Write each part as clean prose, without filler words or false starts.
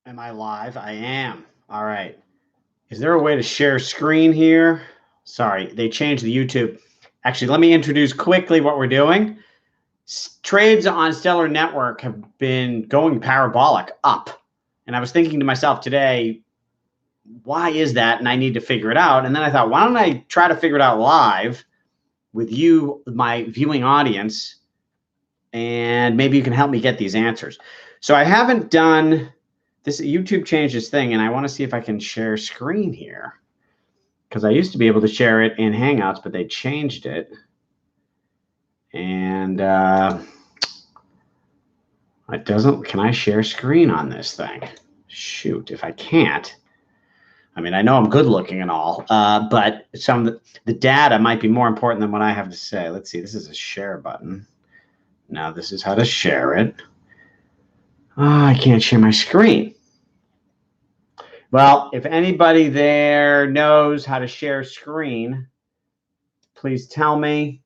Am I live? I am. All right. Is there a way to share screen here? Sorry, they changed the YouTube. Actually, let me introduce quickly what we're doing. Trades on Stellar Network have been going parabolic up. And I was thinking to myself today, why is that? And I need to figure it out. And then I thought, why don't I try to figure it out live with you, my viewing audience, and maybe you can help me get these answers. So I haven't done this. YouTube changed this thing, and I want to see if I can share screen here because I used to be able to share it in Hangouts, but they changed it. And it doesn't. Can I share screen on this thing? Shoot, if I can't. I mean, I know I'm good looking and all, but some of the data might be more important than what I have to say. Let's see. This is a share button. Now this is how to share it. Oh, I can't share my screen. Well, if anybody there knows how to share screen, please tell me.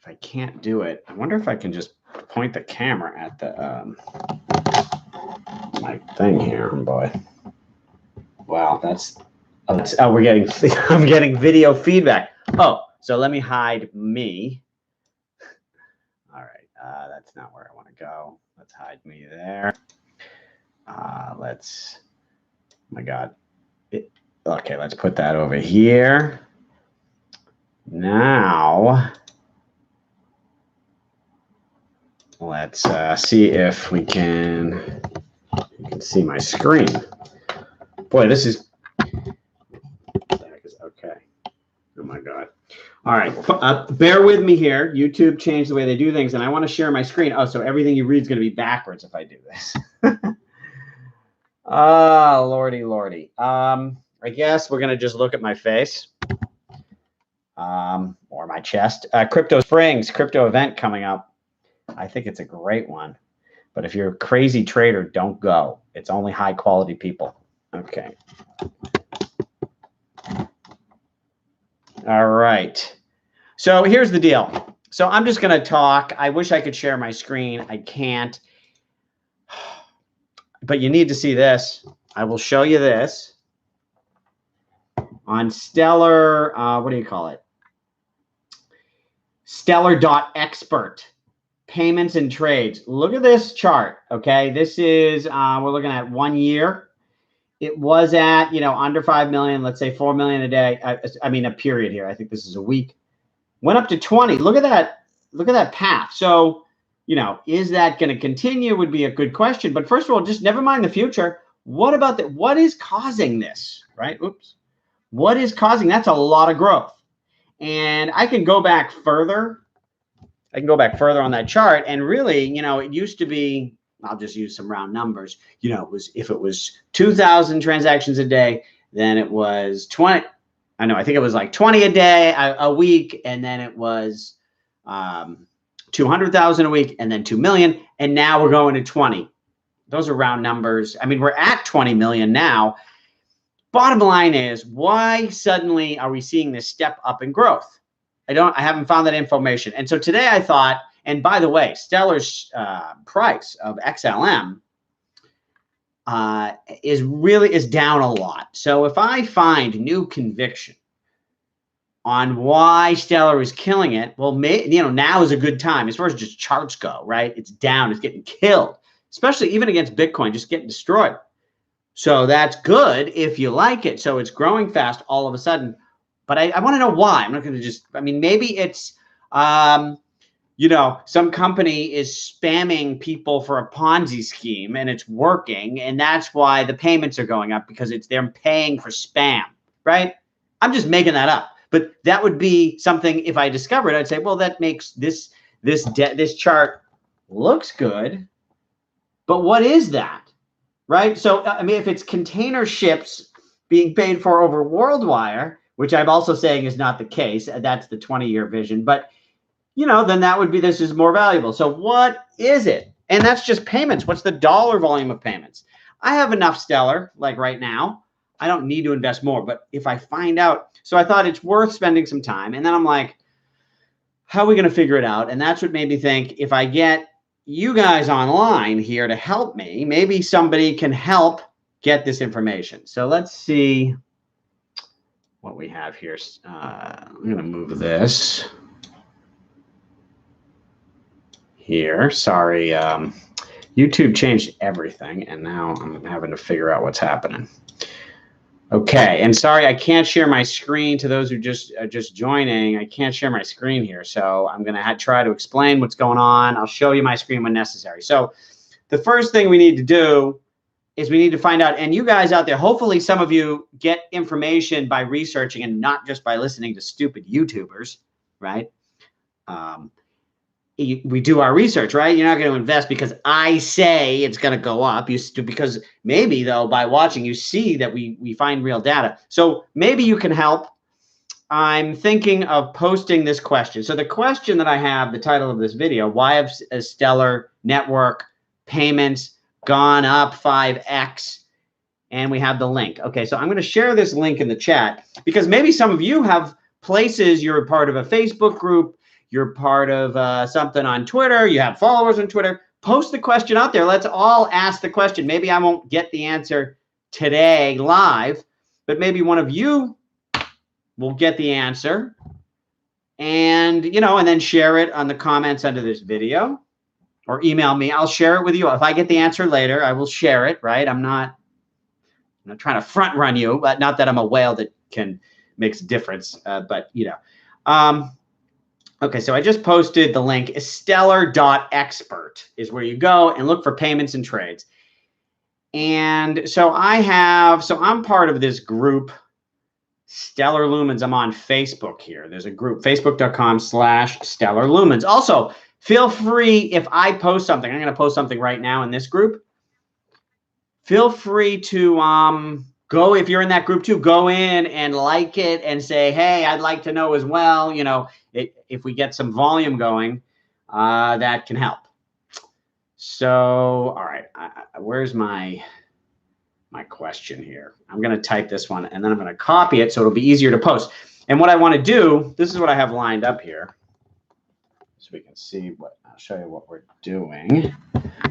If I can't do it, I wonder if I can just point the camera at the my thing here. Oh boy. Wow, that's we're getting I'm getting video feedback. Oh, so let me hide me. All right, that's not where I want to go. Let's hide me there. Let's. Oh my God. Okay, let's put that over here. Now, let's see if you can see my screen. Boy, this is, okay. Oh my God. All right, bear with me here. YouTube changed the way they do things, and I want to share my screen. Oh, so everything you read is going to be backwards if I do this. Oh, lordy. I guess we're going to just look at my face or my chest. Crypto Springs, crypto event coming up. I think it's a great one. But if you're a crazy trader, don't go. It's only high quality people. Okay. All right. So here's the deal. So I'm just going to talk. I wish I could share my screen. I can't. But you need to see this. I will show you this on Stellar. What do you call it? Stellar.expert. Payments and trades. Look at this chart. Okay. This is, we're looking at 1 year. It was at, under 5 million, let's say 4 million a day. I mean, a period here. I think this is a week. Went up to 20. Look at that. Look at that path. So, is that going to continue would be a good question. But first of all, just never mind the future. What about that? What is causing this, right? Oops. What is causing? That's a lot of growth. And I can go back further. I can go back further on that chart. And really, it used to be, I'll just use some round numbers. If it was 2,000 transactions a day, then it was 20. I think it was like 20 a day, a week. And then it was 200,000 a week and then 2 million. And now we're going to 20. Those are round numbers. I mean, we're at 20 million now. Bottom line is, why suddenly are we seeing this step up in growth? I haven't found that information. And so today I thought, and by the way, Stellar's price of XLM is down a lot. So if I find new conviction on why Stellar is killing it, well, now is a good time as far as just charts go, right? It's down, it's getting killed, especially even against Bitcoin, just getting destroyed. So that's good if you like it. So it's growing fast all of a sudden. But I want to know why. I'm not going to just, maybe it's, some company is spamming people for a Ponzi scheme and it's working. And that's why the payments are going up, because they're paying for spam, right? I'm just making that up. But that would be something, if I discovered, I'd say, well, that makes this chart looks good. But what is that? Right? So, if it's container ships being paid for over WorldWire, which I'm also saying is not the case, that's the 20-year vision, but, then that would be, this is more valuable. So what is it? And that's just payments. What's the dollar volume of payments? I have enough Stellar, like right now. I don't need to invest more, but if I find out, so I thought it's worth spending some time. And then I'm like, how are we going to figure it out? And that's what made me think, if I get you guys online here to help me. Maybe somebody can help get this information. So let's see what we have here. I'm going to move this here. Sorry, YouTube changed everything, and now I'm having to figure out what's happening. Okay, and sorry, I can't share my screen to those who just joining. I can't share my screen here, so I'm going to try to explain what's going on. I'll show you my screen when necessary. So the first thing we need to do is we need to find out, and you guys out there, hopefully some of you get information by researching and not just by listening to stupid YouTubers, right? We do our research, right? You're not going to invest because I say it's going to go up. Because maybe, though, by watching, you see that we find real data. So maybe you can help. I'm thinking of posting this question. So the question that I have, the title of this video, why have Stellar Network payments gone up 5x? And we have the link. Okay, so I'm going to share this link in the chat because maybe some of you have places, you're a part of a Facebook group, you're part of something on Twitter, you have followers on Twitter. Post the question out there. Let's all ask the question. Maybe I won't get the answer today live, but maybe one of you will get the answer and, and then share it on the comments under this video or email me. I'll share it with you. If I get the answer later, I will share it, right? I'm not trying to front run you, but not that I'm a whale that makes a difference, but okay, so I just posted the link. Stellar.expert is where you go and look for payments and trades. And so I'm part of this group, Stellar Lumens. I'm on Facebook here. There's a group, facebook.com/Stellar Lumens. Also, feel free if I post something, I'm going to post something right now in this group. Feel free to go, if you're in that group too, go in and like it and say, hey, I'd like to know as well, if we get some volume going, that can help. So, all right, where's my question here? I'm going to type this one and then I'm going to copy it so it'll be easier to post. And what I want to do, this is what I have lined up here. So we can see I'll show you what we're doing.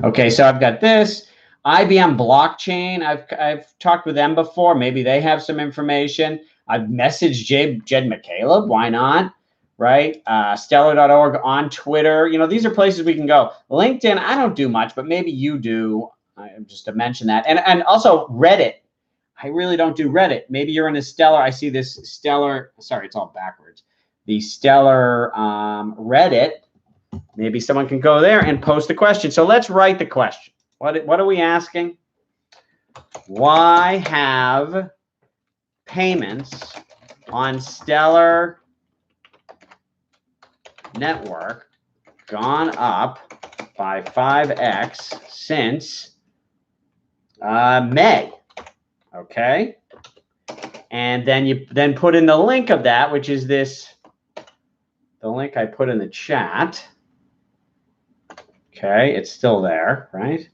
Okay, so I've got this. IBM Blockchain, I've talked with them before. Maybe they have some information. I've messaged Jed McCaleb. Why not? Right? Stellar.org on Twitter. These are places we can go. LinkedIn, I don't do much, but maybe you do. Just to mention that. And also Reddit. I really don't do Reddit. Maybe you're in a Stellar. I see this Stellar. Sorry, it's all backwards. The Stellar Reddit. Maybe someone can go there and post the question. So let's write the question. What are we asking? Why have payments on Stellar Network gone up by 5x since May? Okay. And then you put in the link of that, which is the link I put in the chat. Okay, it's still there, right?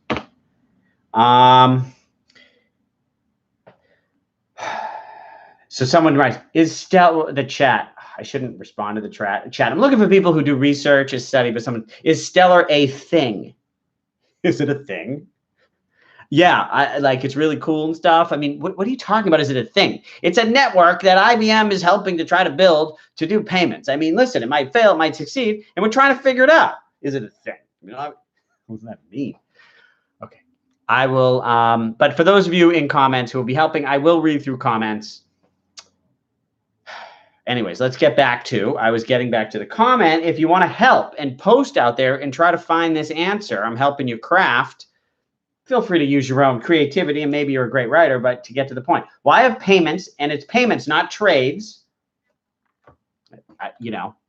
So someone writes, is Stellar, the chat, I shouldn't respond to the chat. I'm looking for people who do research, study, but is Stellar a thing? Is it a thing? Yeah, it's really cool and stuff. I mean, what are you talking about? Is it a thing? It's a network that IBM is helping to try to build to do payments. I mean, listen, it might fail, it might succeed, and we're trying to figure it out. Is it a thing? What does that mean? Okay, I will, but for those of you in comments who will be helping, I will read through comments. Anyways, let's get back to, I was getting back to the comment. If you want to help and post out there and try to find this answer, I'm helping you craft. Feel free to use your own creativity, and maybe you're a great writer, but to get to the point. Why have payments, and it's payments, not trades,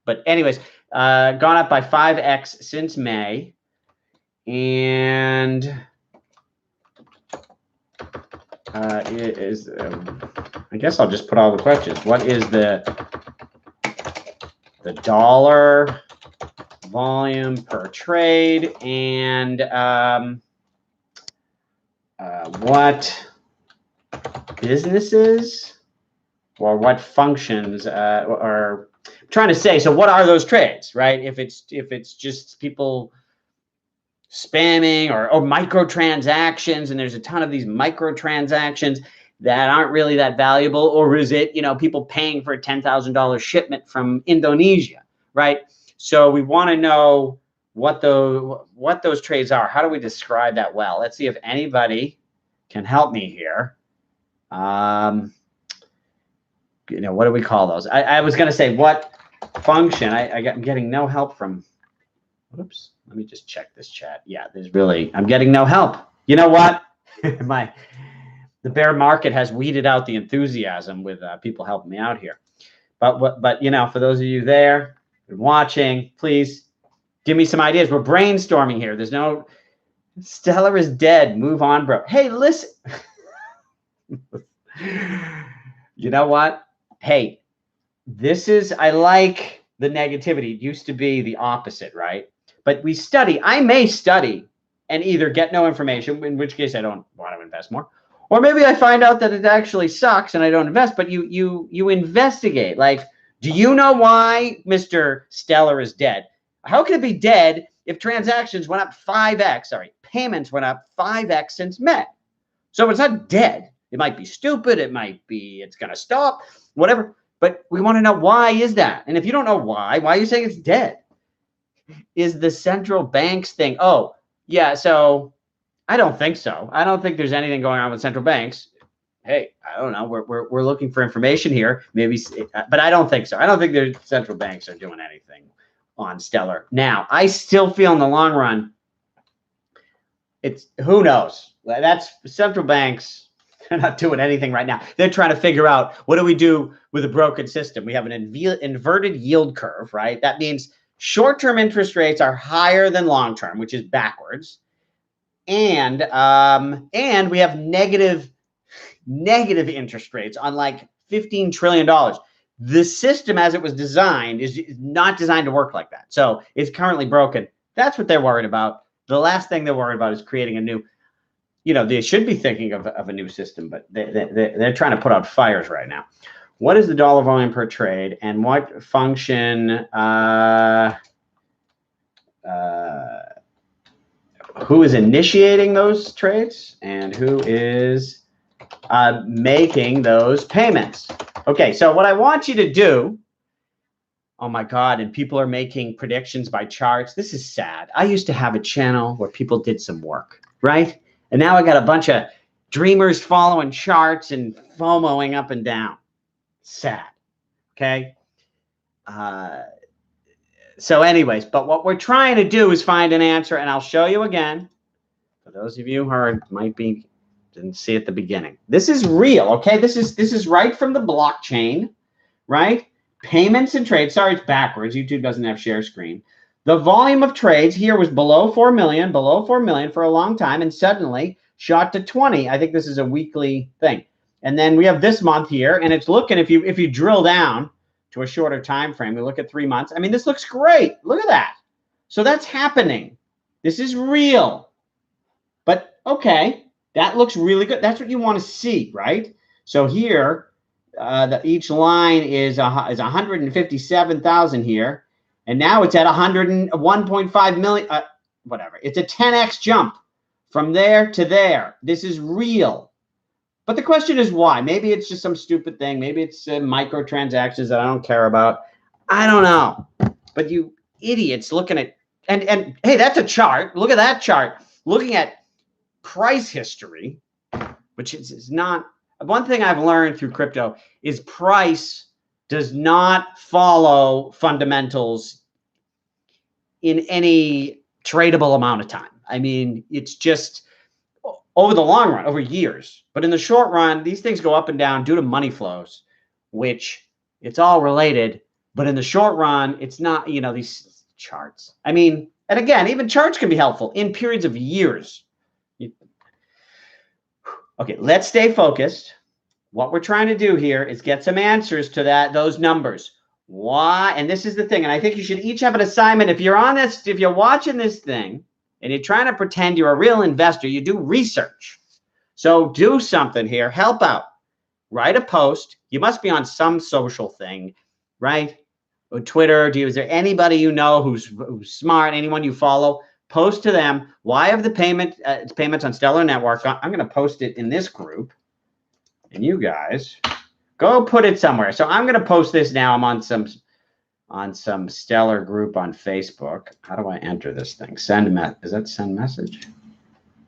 but anyways, gone up by 5x since May. And it is, I guess I'll just put all the questions. What is the dollar volume per trade, and what businesses or what functions are trying to say? So what are those trades, right? If it's just people spamming or microtransactions, and there's a ton of these microtransactions that aren't really that valuable? Or is it, people paying for a $10,000 shipment from Indonesia, right? So we want to know what those trades are. How do we describe that well? Let's see if anybody can help me here. What do we call those? I was going to say what function. I'm getting no help from. Oops. Let me just check this chat. Yeah, I'm getting no help. You know what? The bear market has weeded out the enthusiasm with people helping me out here. But for those of you there and watching, please give me some ideas. We're brainstorming here. There's no Stellar is dead. Move on, bro. Hey, listen. You know what? Hey, I like the negativity. It used to be the opposite, right? But I may study and either get no information, in which case I don't want to invest more, or maybe I find out that it actually sucks and I don't invest, but you investigate. Like, do you know why Mr. Stellar is dead? How can it be dead if transactions went up 5x? Sorry, payments went up 5x since May. So it's not dead. It might be stupid. It might be it's going to stop, whatever. But we want to know, why is that? And if you don't know why are you saying it's dead? Is the central banks thing? Oh, yeah. So I don't think so. I don't think there's anything going on with central banks. Hey, I don't know. We're looking for information here, maybe, but I don't think so. I don't think the central banks are doing anything on Stellar. Now, I still feel in the long run, who knows? That's central banks. They're not doing anything right now. They're trying to figure out, what do we do with a broken system? We have an inverted yield curve, right? That means short-term interest rates are higher than long-term, which is backwards. And we have negative interest rates on like $15 trillion. The system as it was designed is not designed to work like that. So it's currently broken. That's what they're worried about. The last thing they're worried about is creating a new, they should be thinking of a new system, but they're trying to put out fires right now. What is the dollar volume per trade, and what function, who is initiating those trades and who is making those payments? Okay, so what I want you to do, oh my God, and people are making predictions by charts. This is sad. I used to have a channel where people did some work, right? And now I got a bunch of dreamers following charts and FOMOing up and down. Sad, okay? So anyways, but what we're trying to do is find an answer, and I'll show you again. For those of you who didn't see at the beginning. This is real, okay? This is right from the blockchain, right? Payments and trades. Sorry, it's backwards. YouTube doesn't have share screen. The volume of trades here was below 4 million for a long time, and suddenly shot to 20. I think this is a weekly thing. And then we have this month here, and it's looking, if you drill down to a shorter time frame, we look at 3 months. I mean, this looks great. Look at that. So that's happening. This is real. But okay, that looks really good. That's what you want to see, right? So here, each line is 157,000 here, and now it's at 101.5 million. Whatever. It's a 10x jump from there to there. This is real. But the question is why? Maybe it's just some stupid thing. Maybe it's microtransactions that I don't care about. I don't know. But you idiots looking at and hey, that's a chart. Look at that chart. Looking at price history, which is not one thing I've learned through crypto, is price does not follow fundamentals in any tradable amount of time. I mean, it's just over the long run, over years. But in the short run, these things go up and down due to money flows, which it's all related. But in the short run, it's not, these charts. I mean, and again, even charts can be helpful in periods of years. Okay, let's stay focused. What we're trying to do here is get some answers to those numbers. Why? And this is the thing. And I think you should each have an assignment. If you're on this, if you're watching this thing and you're trying to pretend you're a real investor, you do research. So do something here. Help out. Write a post. You must be on some social thing, right? Or Twitter. Is there anybody you know who's smart? Anyone you follow? post to them. Why have the payments on Stellar Network? I'm going to post it in this group, and you guys go put it somewhere. So I'm going to post this now. I'm on some Stellar group on Facebook. How do I enter this thing? Is that send message?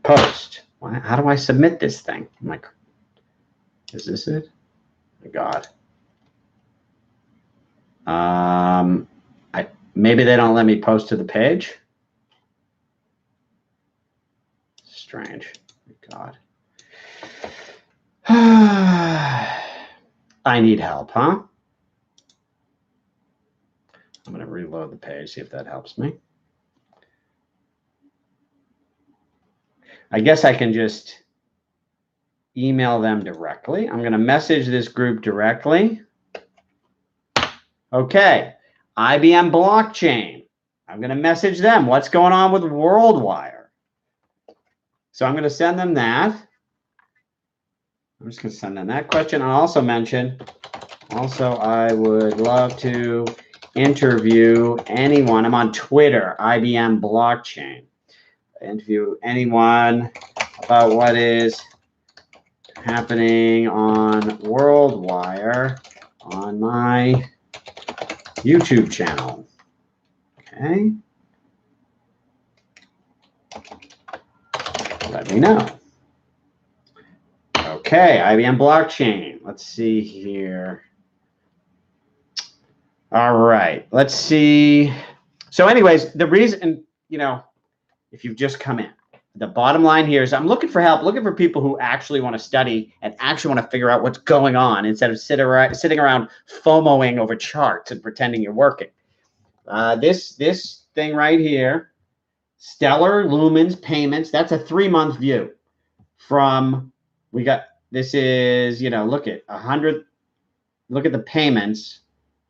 Post. How do I submit this thing? I'm like, is this it? Oh my God. Maybe they don't let me post to the page. Strange. God. I need help, huh? I'm going to reload the page, see if that helps me. I guess I can just email them directly. I'm going to message this group directly. Okay. IBM Blockchain. I'm going to message them. What's going on with WorldWire? So I'm going to send them that. I'm just going to send them that question. I'll also mention, I would love to interview anyone. I'm on Twitter, IBM Blockchain. Interview anyone about what is happening on WorldWire on my YouTube channel. Okay. Let me know. Okay, IBM Blockchain. Let's see here. All right, let's see. So anyways, the reason, if you've just come in, the bottom line here is I'm looking for help, looking for people who actually want to study and actually want to figure out what's going on instead of sitting around FOMOing over charts and pretending you're working. This thing right here, Stellar Lumens payments, that's a 3-month view this is, look at 100, look at the payments.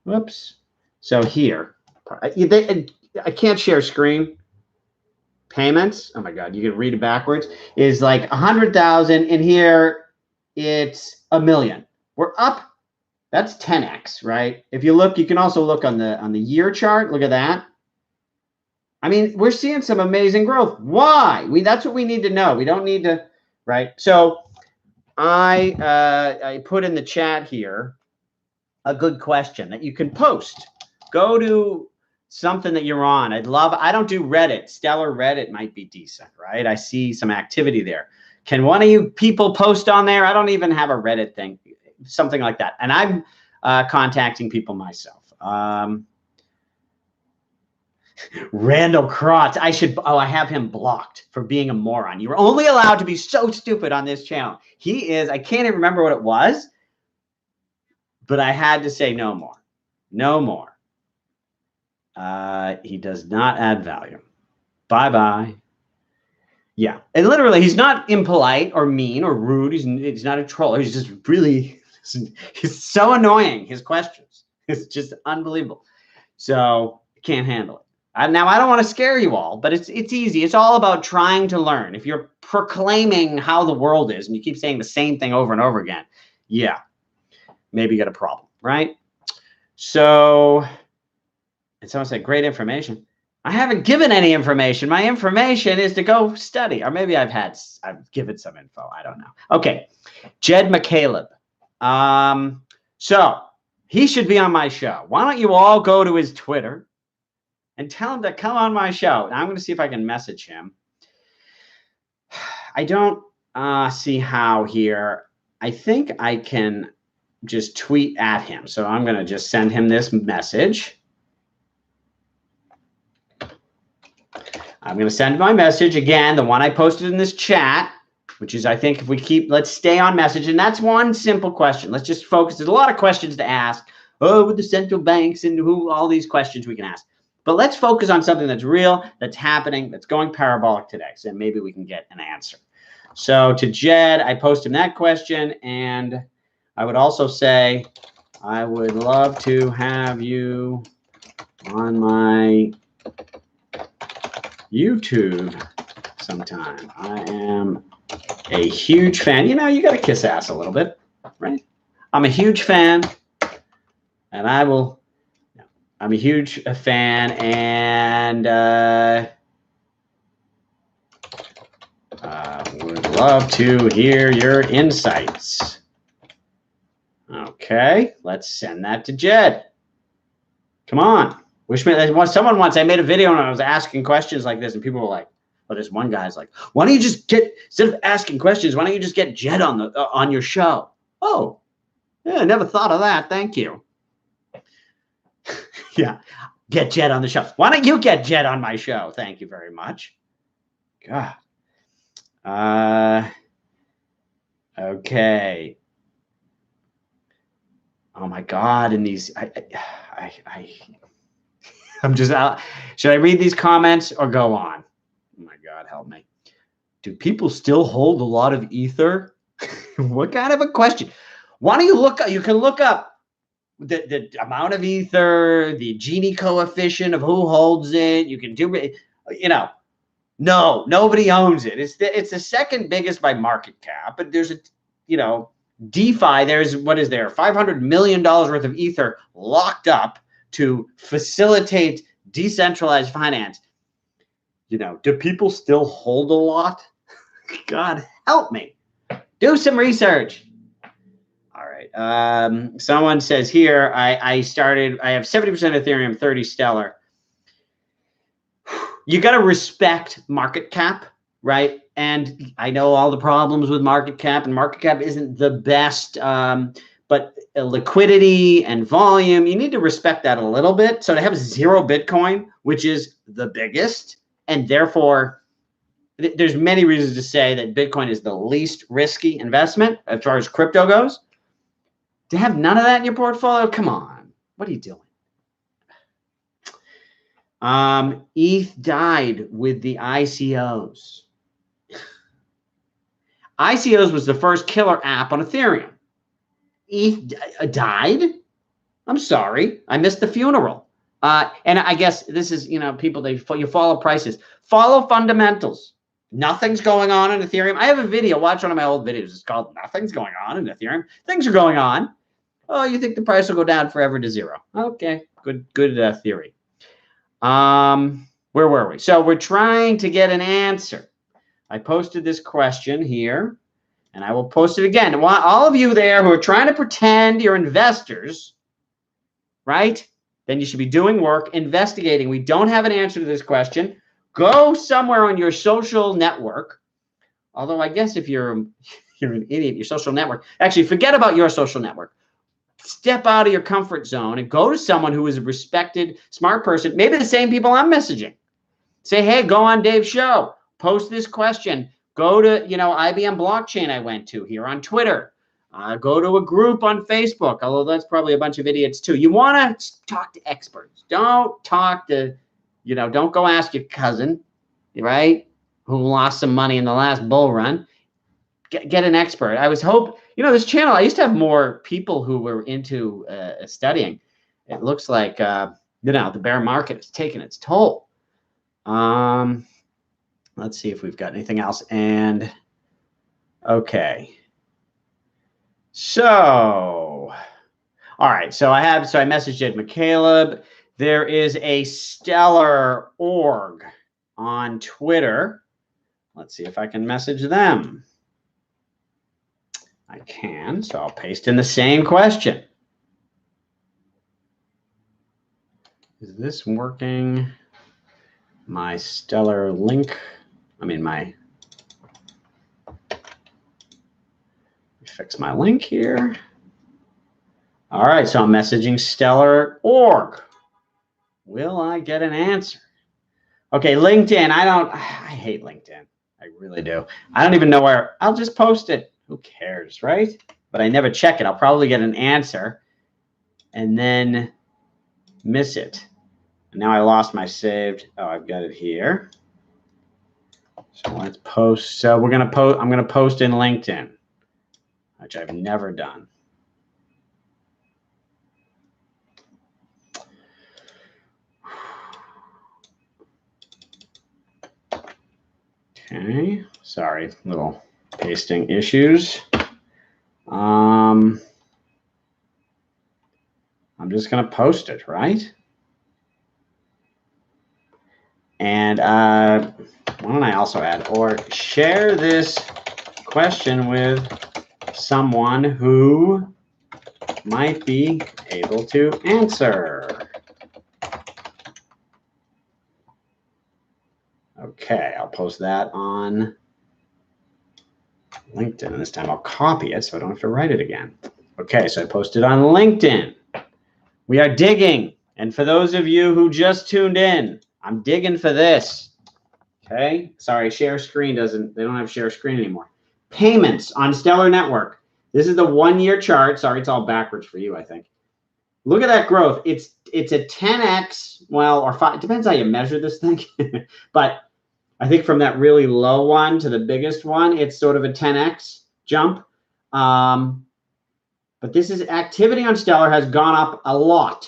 Whoops. So here, I can't share screen. Payments, oh my God, you can read it backwards, is like 100,000. In here, it's 1 million. We're up. That's 10x, right? If you look, you can also look on the year chart. Look at that. I mean, we're seeing some amazing growth. Why? That's what we need to know. We don't need to, right? So I put in the chat here a good question that you can post. Go to something that you're on. I don't do Reddit. Stellar Reddit might be decent, right? I see some activity there. Can one of you people post on there? I don't even have a Reddit thing, something like that. And I'm contacting people myself. Randall Krotz. I have him blocked for being a moron. You're only allowed to be so stupid on this channel. He is, I can't even remember what it was, but I had to say no more. No more. He does not add value. Bye-bye. Yeah. And literally, he's not impolite or mean or rude. He's not a troll. He's just really, he's so annoying. His questions. It's just unbelievable. So can't handle it. Now, I don't want to scare you all, but it's easy. It's all about trying to learn. If you're proclaiming how the world is and you keep saying the same thing over and over again, yeah, maybe you got a problem, right? So, and someone said, great information. I haven't given any information. My information is to go study. Or maybe I've given some info. I don't know. Okay. Jed McCaleb. So he should be on my show. Why don't you all go to his Twitter and tell him to come on my show? Now I'm going to see if I can message him. I don't see how here. I think I can just tweet at him. So I'm going to just send him this message. I'm going to send my message again, the one I posted in this chat, which is, I think, if we let's stay on message. And that's one simple question. Let's just focus. There's a lot of questions to ask. Oh, with the central banks and all these questions we can ask. But let's focus on something that's real, that's happening, that's going parabolic today. So maybe we can get an answer. So to Jed, I posted him that question. And I would also say, I would love to have you on my YouTube sometime. I am a huge fan. You got to kiss ass a little bit, right? I'm a huge fan, and I'm a huge fan, and Love to hear your insights. Okay, let's send that to Jed. Come on. Someone once, I made a video and I was asking questions like this, and people were like, well, this one guy's like, why don't you just instead of asking questions, why don't you just get Jed on your show? Oh, yeah, I never thought of that. Thank you. Yeah, get Jed on the show. Why don't you get Jed on my show? Thank you very much. God. Okay. Oh my God. And these, I'm just out. Should I read these comments or go on? Oh my God, help me. Do people still hold a lot of ether? What kind of a question? Why don't you look up? You can look up the amount of ether, the Gini coefficient of who holds it. You can do, no, nobody owns it. It's the second biggest by market cap, but there's DeFi. There's $500 million worth of ether locked up to facilitate decentralized finance. Do people still hold a lot? God help me. Do some research. All right. Someone says here, I have 70% Ethereum, 30 Stellar. You got to respect market cap, right? And I know all the problems with market cap, and market cap isn't the best, but liquidity and volume, you need to respect that a little bit. So to have 0 Bitcoin, which is the biggest, and therefore there's many reasons to say that Bitcoin is the least risky investment as far as crypto goes. To have none of that in your portfolio, come on, what are you doing? ETH died with the ICOs. ICOs was the first killer app on Ethereum. ETH died? I'm sorry, I missed the funeral. And I guess this is, people, you follow prices. Follow fundamentals. Nothing's going on in Ethereum. I have a video, watch one of my old videos. It's called Nothing's Going On in Ethereum. Things are going on. Oh, you think the price will go down forever to 0. Okay, good theory. Where were we? So we're trying to get an answer. I posted this question here, and I will post it again. All of you there who are trying to pretend you're investors, right? Then you should be doing work, investigating. We don't have an answer to this question. Go somewhere on your social network. Although I guess if you're an idiot, your social network, actually forget about your social network. Step out of your comfort zone and go to someone who is a respected, smart person, maybe the same people I'm messaging. Say, hey, go on Dave's show, post this question. Go to, IBM Blockchain I went to here on Twitter. Go to a group on Facebook, although that's probably a bunch of idiots too. You want to talk to experts. Don't talk to, don't go ask your cousin, right, who lost some money in the last bull run. Get an expert. I was hoping, this channel, I used to have more people who were into studying. It looks like, the bear market has taken its toll. Let's see if we've got anything else. And okay. So, all right. So I messaged Ed McCaleb. There is a Stellar org on Twitter. Let's see if I can message them. I can, so I'll paste in the same question. Is this working? My Stellar link, fix my link here. All right, so I'm messaging Stellar org. Will I get an answer? Okay, LinkedIn, I hate LinkedIn. I really do. I don't even know where, I'll just post it. Who cares, right? But I never check it. I'll probably get an answer and then miss it. And now I lost my saved. Oh, I've got it here. So let's post. So I'm going to post in LinkedIn, which I've never done. Okay. Sorry, little pasting issues. I'm just going to post it, right? And why don't I also add, or share this question with someone who might be able to answer. Okay, I'll post that on LinkedIn, and this time I'll copy it so I don't have to write it again. Okay, so I posted on LinkedIn. We are digging, and for those of you who just tuned in, I'm digging for this. Okay, sorry, share screen they don't have share screen anymore. Payments on Stellar Network. This is the 1-year chart. Sorry, it's all backwards for you, I think. Look at that growth. It's a 10x, well, or 5, it depends how you measure this thing. But I think from that really low one to the biggest one, it's sort of a 10x jump. But this is activity on Stellar has gone up a lot.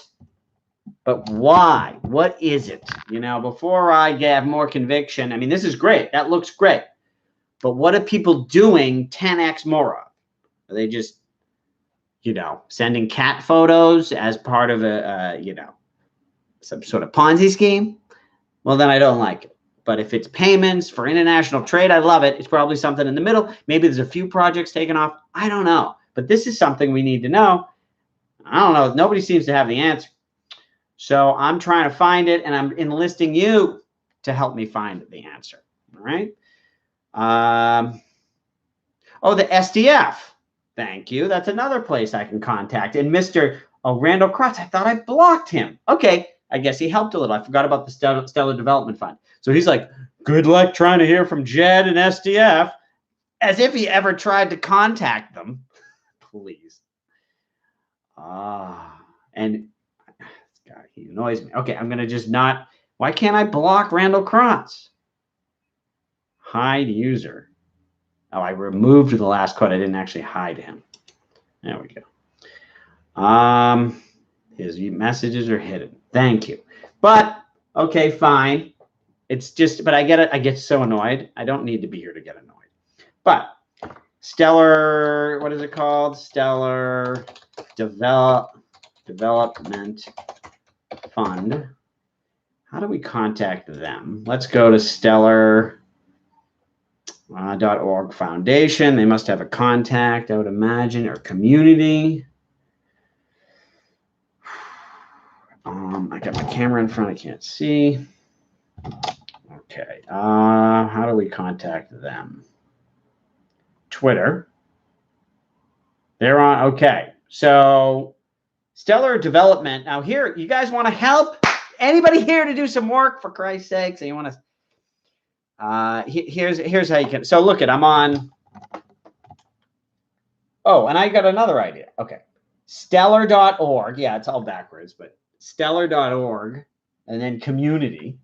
But why? What is it? You know, before I have more conviction, I mean, this is great. That looks great. But what are people doing 10x more of? Are they just, you know, sending cat photos as part of a, you know, some sort of Ponzi scheme? Well, then I don't like it. But if it's payments for international trade, I love it. It's probably something in the middle. Maybe there's a few projects taken off. I don't know. But this is something we need to know. I don't know. Nobody seems to have the answer. So I'm trying to find it, and I'm enlisting you to help me find the answer. All right. Oh, the SDF. Thank you. That's another place I can contact. And Mr. Randall Krotz, I thought I blocked him. Okay. I guess he helped a little. I forgot about the Stellar Development Fund. So he's like, good luck trying to hear from Jed and SDF, as if he ever tried to contact them. Please. And God, he annoys me. Okay, I'm going to just not. Why can't I block Randall Krotz? Hide user. Oh, I removed the last quote. I didn't actually hide him. There we go. His messages are hidden. Thank you. But okay, fine. It's just, but I get it. I get so annoyed. I don't need to be here to get annoyed. But Stellar, what is it called? Stellar Development Fund. How do we contact them? Let's go to stellar.org Foundation. They must have a contact, I would imagine, or community. I got my camera in front. I can't see. Okay. How do we contact them? Twitter. They're on. Okay. So Stellar Development. Now here, you guys want to help? Anybody here to do some work, for Christ's sakes? And you want to? Here's how you can. So look I'm on. Oh, and I got another idea. Okay. Stellar.org. Yeah, it's all backwards, but stellar.org and then community.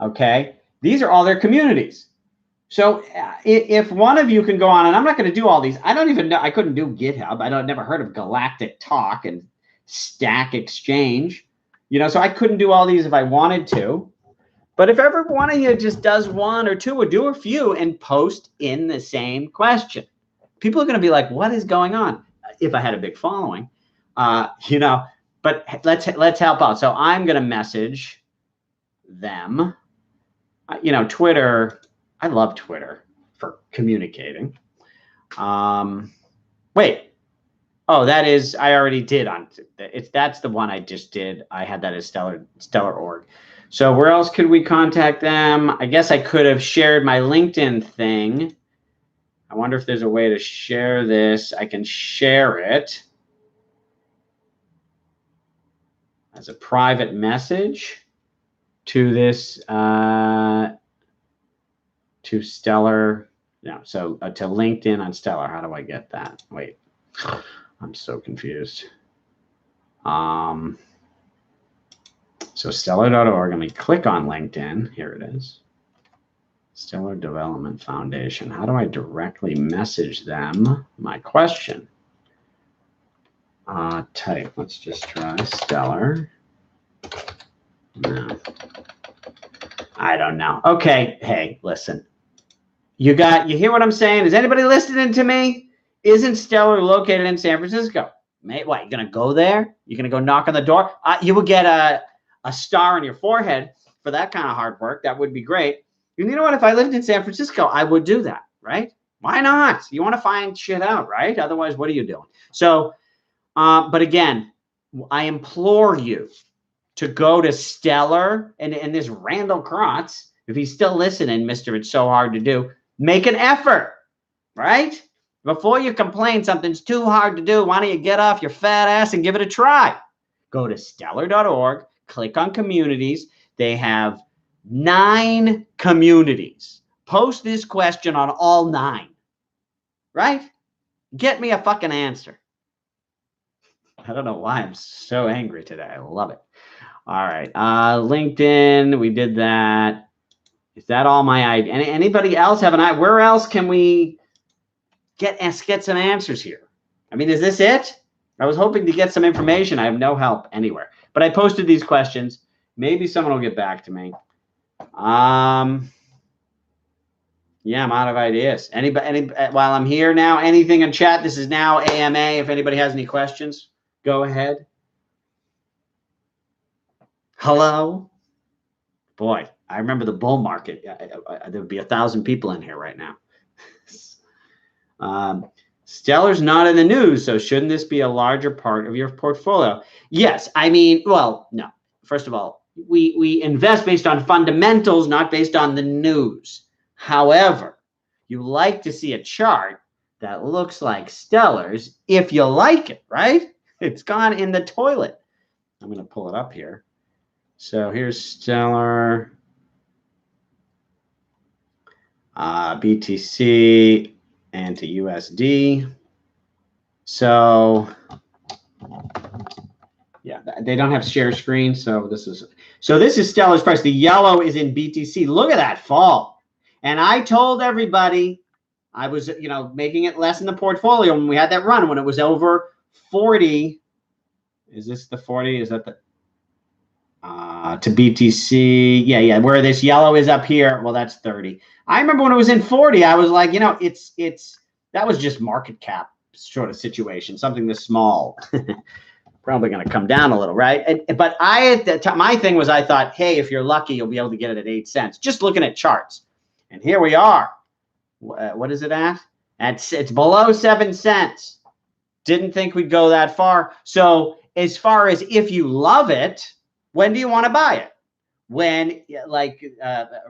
Okay. These are all their communities. So if one of you can go on, and I'm not going to do all these. I don't even know. I couldn't do GitHub. I've never heard of Galactic Talk and Stack Exchange. You know, so I couldn't do all these if I wanted to. But if every one of you just does one or two or do a few and post in the same question, people are going to be like, what is going on? If I had a big following, you know, but let's help out. So I'm going to message them. You know, Twitter. I love Twitter for communicating. Wait. Oh, that is, I already did on that's the one I just did. I had that as Stellar.org. So where else could we contact them? I guess I could have shared my LinkedIn thing. I wonder if there's a way to share this. I can share it as a private message to this, to Stellar. No, so to LinkedIn on Stellar. How do I get that? Wait, I'm so confused. So stellar.org, let me click on LinkedIn. Here it is. Stellar Development Foundation. How do I directly message them my question? Type. Let's just try Stellar. No. I don't know. Okay. Hey, listen. You hear what I'm saying? Is anybody listening to me? Isn't Stellar located in San Francisco? Mate, what, you're going to go there? You're going to go knock on the door? You will get a star on your forehead for that kind of hard work. That would be great. And you know what? If I lived in San Francisco, I would do that, right? Why not? You want to find shit out, right? Otherwise, what are you doing? So, but again, I implore you to go to Stellar and this Randall Krotz, if he's still listening, Mr. It's So Hard to Do, make an effort, right? Before you complain something's too hard to do, why don't you get off your fat ass and give it a try? Go to stellar.org, click on communities. They have 9 communities. Post this question on all 9, right? Get me a fucking answer. I don't know why I'm so angry today. I love it. All right. LinkedIn, we did that. Is that all my idea? Anybody else have an idea? Where else can we get some answers here? I mean, is this it? I was hoping to get some information. I have no help anywhere. But I posted these questions. Maybe someone will get back to me. Yeah, I'm out of ideas. Anybody, while I'm here now, anything in chat? This is now AMA. If anybody has any questions, go ahead. Hello? Boy, I remember the bull market. There would be 1,000 people in here right now. Stellar's not in the news, so shouldn't this be a larger part of your portfolio? Yes. I mean, well, no. First of all, we invest based on fundamentals, not based on the news. However, you like to see a chart that looks like Stellar's if you like it, right? It's gone in the toilet. I'm going to pull it up here. So here's Stellar, BTC, and to USD. So yeah, they don't have share screen. So this is Stellar's price. The yellow is in BTC. Look at that fall. And I told everybody I was, making it less in the portfolio when we had that run, when it was over 40. Is this the 40? Is that the to BTC? Yeah. Where this yellow is up here. Well, that's 30. I remember when it was in 40, I was like, that was just market cap sort of situation, something this small. Probably going to come down a little, right? But my thing was, I thought, hey, if you're lucky, you'll be able to get it at 8 cents. Just looking at charts. And here we are. What is it at? It's below 7 cents. Didn't think we'd go that far. So as far as if you love it, when do you want to buy it? When, like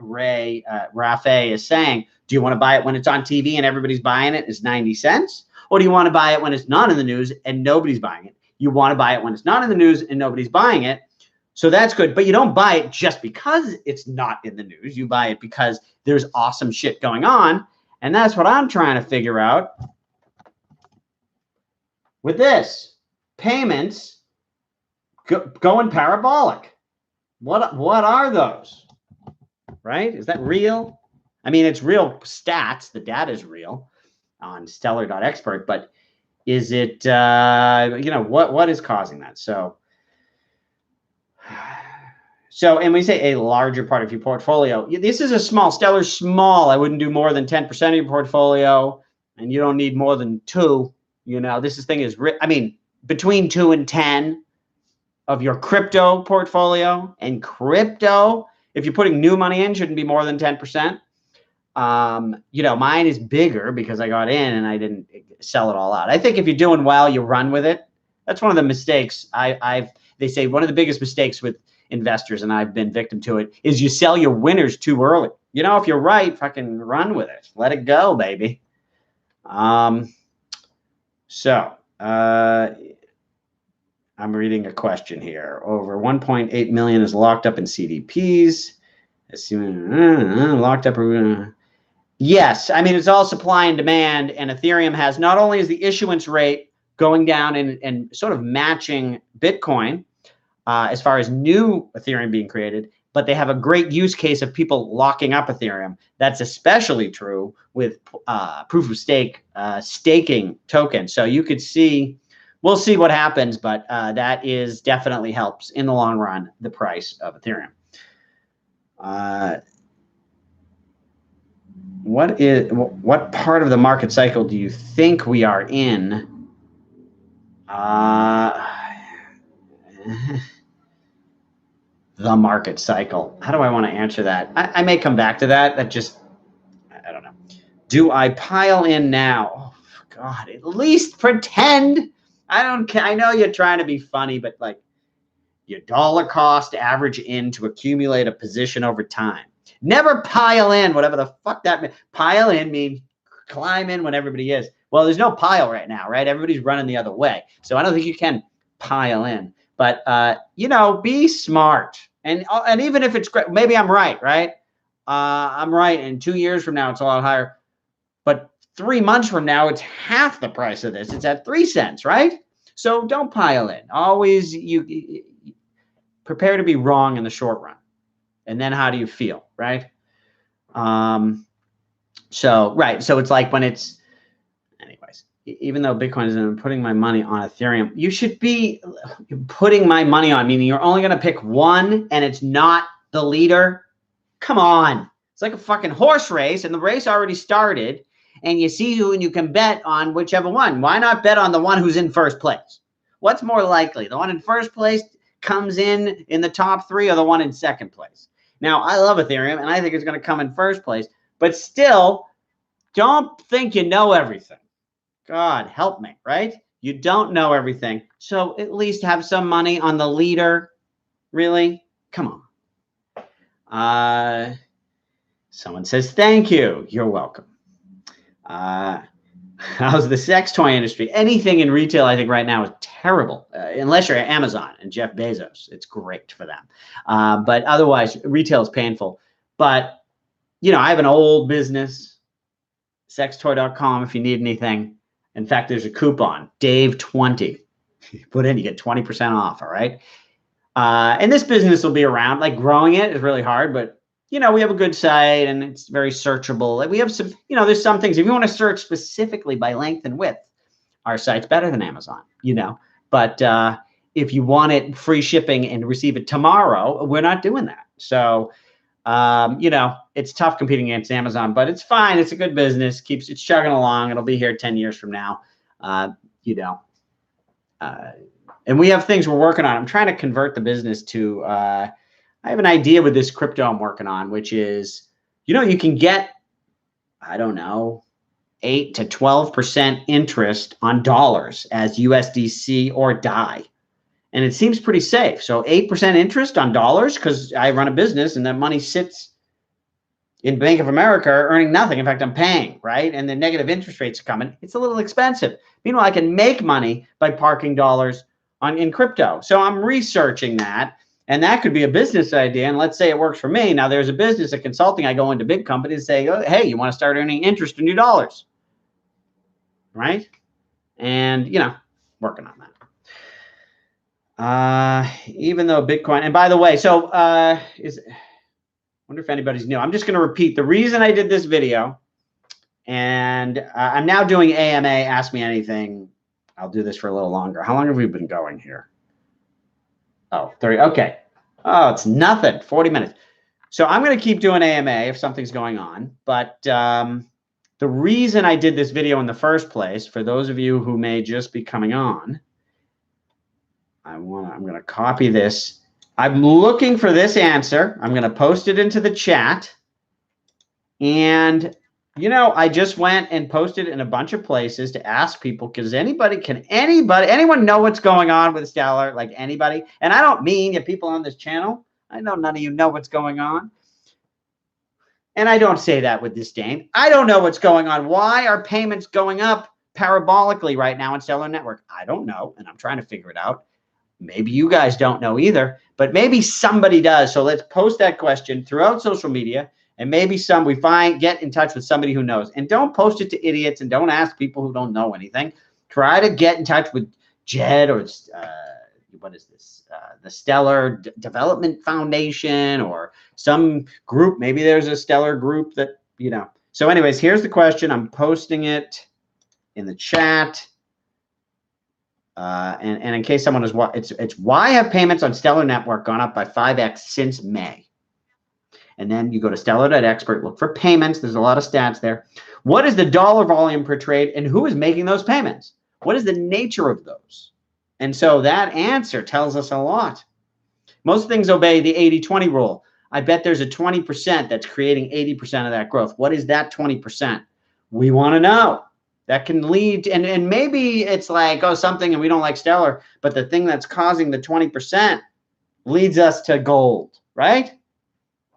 Rafe is saying, do you want to buy it when it's on TV and everybody's buying it? It's 90 cents? Or do you want to buy it when it's not in the news and nobody's buying it? You want to buy it when it's not in the news and nobody's buying it. So that's good. But you don't buy it just because it's not in the news. You buy it because there's awesome shit going on. And that's what I'm trying to figure out with this. Payments going parabolic. What are those? Right? Is that real? I mean, it's real stats. The data is real on stellar.expert, but is it, what is causing that? So, and we say a larger part of your portfolio. This is a small, Stellar's small. I wouldn't do more than 10% of your portfolio, and you don't need more than 2. This thing is, between 2 and 10 of your crypto portfolio. And crypto, if you're putting new money in, shouldn't be more than 10%. Mine is bigger because I got in and I didn't sell it all out. I think if you're doing well, you run with it. That's one of the mistakes they say one of the biggest mistakes with investors, and I've been victim to it, is you sell your winners too early. If you're right, fucking run with it. Let it go, baby. I'm reading a question here. Over 1.8 million is locked up in CDPs. Locked up. Yes, it's all supply and demand, and Ethereum has, not only is the issuance rate going down and sort of matching Bitcoin as far as new Ethereum being created, but they have a great use case of people locking up Ethereum. That's especially true with proof of stake staking tokens. So you could see, we'll see what happens, but that is definitely helps in the long run the price of Ethereum. What part of the market cycle do you think we are in? The market cycle. How do I want to answer that? I may come back to that. I don't know. Do I pile in now? Oh, God, at least pretend. I don't care. I know you're trying to be funny, but like your dollar cost average in to accumulate a position over time. Never pile in, whatever the fuck that means. Pile in means climb in when everybody is. Well, there's no pile right now, right? Everybody's running the other way. So I don't think you can pile in. But, you know, be smart. And even if it's great, maybe I'm right, right? I'm right. And 2 years from now, it's a lot higher. But 3 months from now, it's half the price of this. It's at 3 cents, right? So don't pile in. Always you prepare to be wrong in the short run. And then how do you feel, right? So it's like when it's, anyways, even though Bitcoin is, I'm putting my money on Ethereum, you should be putting my money on, meaning you're only going to pick one and it's not the leader. Come on. It's like a fucking horse race and the race already started and you see who and you can bet on whichever one. Why not bet on the one who's in first place? What's more likely? The one in first place comes in the top 3 or the one in second place? Now, I love Ethereum and I think it's going to come in first place, but still don't think you know everything. God help me, right? You don't know everything. So at least have some money on the leader. Really? Come on. Someone says, thank you. You're welcome. How's the sex toy industry? Anything in retail, I think right now is terrible, unless you're at Amazon and Jeff Bezos. It's great for them. But otherwise, retail is painful. But, you know, I have an old business, sextoy.com if you need anything. In fact, there's a coupon, Dave20. You put in, you get 20% off, all right? And this business will be around. Like growing it is really hard, but you know, we have a good site and it's very searchable. We have some, you know, there's some things. If you want to search specifically by length and width, our site's better than Amazon, you know. But if you want it free shipping and receive it tomorrow, we're not doing that. So, you know, it's tough competing against Amazon, but it's fine. It's a good business. It's chugging along. It'll be here 10 years from now, you know. And we have things we're working on. I'm trying to convert the business to I have an idea with this crypto I'm working on, which is, you know, you can get, I don't know, 8 to 12% interest on dollars as USDC or DAI. And it seems pretty safe. So 8% interest on dollars, because I run a business and that money sits in Bank of America earning nothing. In fact, I'm paying, right? And the negative interest rates are coming. It's a little expensive. Meanwhile, I can make money by parking dollars in crypto. So I'm researching that. And that could be a business idea. And let's say it works for me. Now there's a business, a consulting. I go into big companies and say, oh, hey, you want to start earning interest in your dollars, right? And, you know, working on that. Even though Bitcoin, and by the way, so wonder if anybody's new. I'm just going to repeat the reason I did this video. And I'm now doing AMA, Ask Me Anything. I'll do this for a little longer. How long have we been going here? Oh, 30. Okay. Oh, it's nothing. 40 minutes. So I'm going to keep doing AMA if something's going on. But the reason I did this video in the first place, for those of you who may just be coming on, I'm going to copy this. I'm looking for this answer. I'm going to post it into the chat. And, you know, I just went and posted in a bunch of places to ask people, because anyone know what's going on with Stellar? Like anybody? And I don't mean you people on this channel. I know none of you know what's going on. And I don't say that with disdain. I don't know what's going on. Why are payments going up parabolically right now in Stellar Network? I don't know, and I'm trying to figure it out. Maybe you guys don't know either, but maybe somebody does. So let's post that question throughout social media. And maybe get in touch with somebody who knows. And don't post it to idiots and don't ask people who don't know anything. Try to get in touch with Jed or what is this? The Stellar Development Foundation or some group. Maybe there's a Stellar group that, you know. So anyways, here's the question. I'm posting it in the chat. And in case someone is, it's why have payments on Stellar Network gone up by 5x since May? And then you go to Stellar.expert, look for payments. There's a lot of stats there. What is the dollar volume per trade and who is making those payments? What is the nature of those? And so that answer tells us a lot. Most things obey the 80-20 rule. I bet there's a 20% that's creating 80% of that growth. What is that 20%? We want to know. That can lead to, and maybe it's like, oh, something and we don't like Stellar, but the thing that's causing the 20% leads us to gold, right?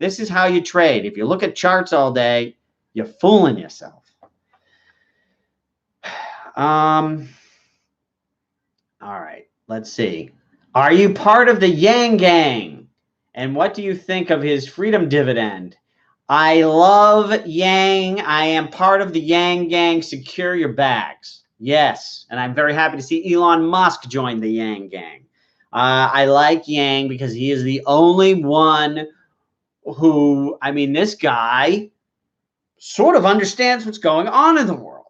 This is how you trade. If you look at charts all day, you're fooling yourself. All right, let's see. Are you part of the Yang Gang? And what do you think of his freedom dividend? I love Yang. I am part of the Yang Gang. Secure your bags. Yes. And I'm very happy to see Elon Musk join the Yang Gang. I like Yang because he is the only one who, I mean, this guy sort of understands what's going on in the world.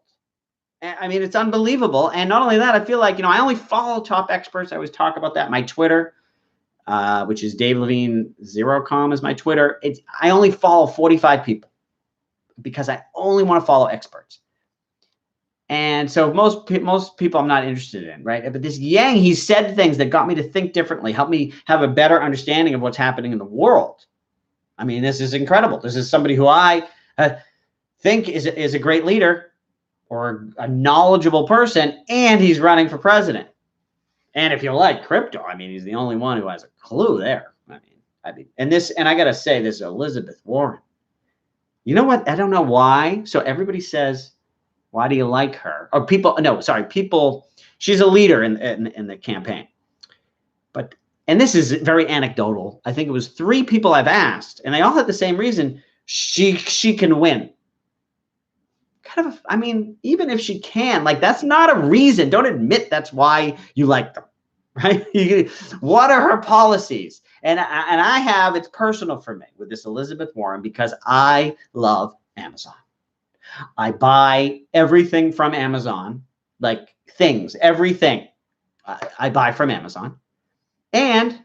I mean, it's unbelievable. And not only that, I feel like, I only follow top experts. I always talk about that. My Twitter, which is Dave Levine 0com is my Twitter. I only follow 45 people because I only want to follow experts. And so most people I'm not interested in, right? But this Yang, he said things that got me to think differently, helped me have a better understanding of what's happening in the world. I mean, this is incredible. This is somebody who I think is a great leader or a knowledgeable person, and he's running for president. And if you like crypto, I mean, he's the only one who has a clue there. I mean, and I got to say, this Elizabeth Warren. You know what? I don't know why. So everybody says, why do you like her? Or people, she's a leader in the campaign. And this is very anecdotal. I think it was 3 people I've asked, and they all had the same reason. She can win. I mean, even if she can, like, that's not a reason. Don't admit that's why you like them, right? What are her policies? And I have, it's personal for me with this Elizabeth Warren because I love Amazon. I buy everything from Amazon, like things, everything I buy from Amazon. And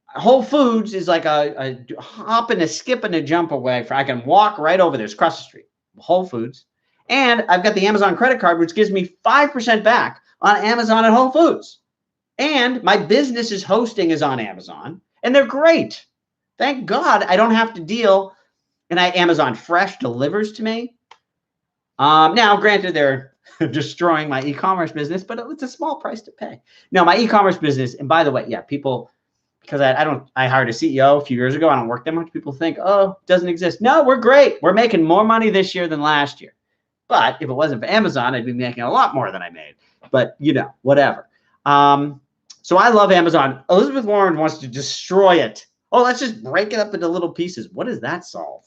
Whole Foods is like a hop and a skip and a jump away. I can walk right over there. It's across the street. Whole Foods. And I've got the Amazon credit card, which gives me 5% back on Amazon and Whole Foods. And my business's hosting is on Amazon, and they're great. Thank God I don't have to deal. And Amazon Fresh delivers to me. Now, granted, they're destroying my e-commerce business, but it's a small price to pay. No, my e-commerce business, and by the way, yeah, people, because I hired a CEO a few years ago. I don't work that much. People think, oh, it doesn't exist. No, we're great. We're making more money this year than last year. But if it wasn't for Amazon, I'd be making a lot more than I made. But, whatever. So I love Amazon. Elizabeth Warren wants to destroy it. Oh, let's just break it up into little pieces. What does that solve?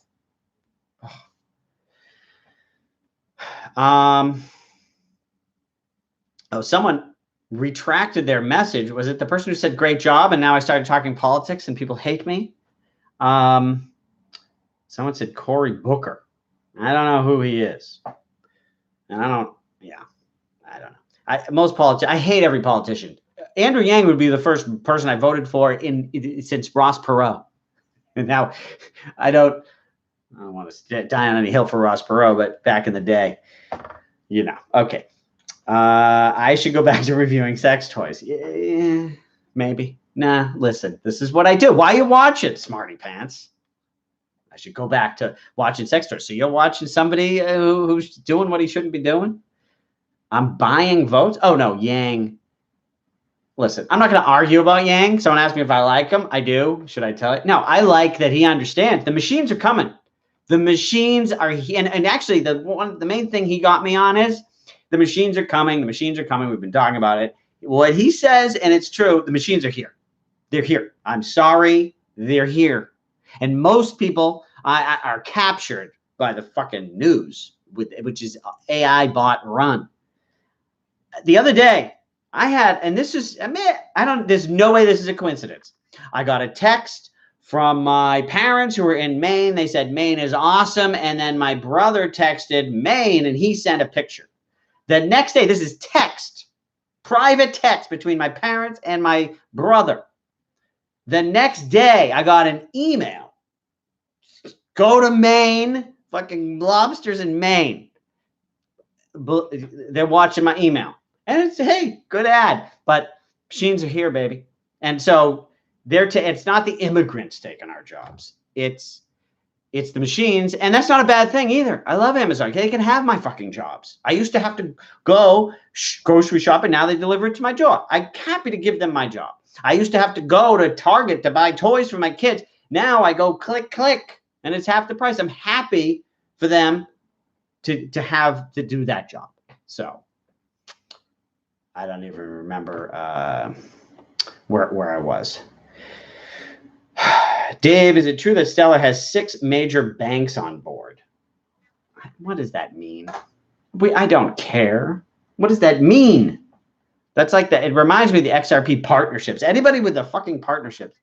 Someone retracted their message. Was it the person who said great job and now I started talking politics and people hate me? Someone said Cory Booker. I don't know who he is. And I don't know. I hate every politician. Andrew Yang would be the first person I voted for since Ross Perot. And now I don't want to die on any hill for Ross Perot, but back in the day, okay. I should go back to reviewing sex toys. Yeah, maybe. Nah, listen, this is what I do. Why you watch it, smarty pants? I should go back to watching sex toys. So you're watching somebody who's doing what he shouldn't be doing? I'm buying votes? Oh, no, Yang. Listen, I'm not going to argue about Yang. Someone asked me if I like him. I do. Should I tell it? No, I like that he understands. The machines are coming. The machines are here. And actually, the main thing he got me on is the machines are coming. The machines are coming. We've been talking about it. What he says, and it's true, the machines are here. They're here. I'm sorry. They're here. And most people are captured by the fucking news, which is AI bot run. The other day, I had, and this is, there's no way this is a coincidence. I got a text from my parents who were in Maine. They said Maine is awesome. And then my brother texted Maine and he sent a picture. The next day, this is text, private text between my parents and my brother. The next day, I got an email. Go to Maine, fucking lobsters in Maine. They're watching my email. And it's, hey, good ad. But machines are here, baby. And so it's not the immigrants taking our jobs. It's It's the machines, and that's not a bad thing either. I love Amazon. They can have my fucking jobs. I used to have to go grocery shopping. Now they deliver it to my door. I'm happy to give them my job. I used to have to go to Target to buy toys for my kids. Now I go click, click, and it's half the price. I'm happy for them to have to do that job. So I don't even remember where I was. Dave, is it true that Stellar has 6 major banks on board? What does that mean? I don't care. What does that mean? That's like that. It reminds me of the XRP partnerships. Anybody with the fucking partnerships?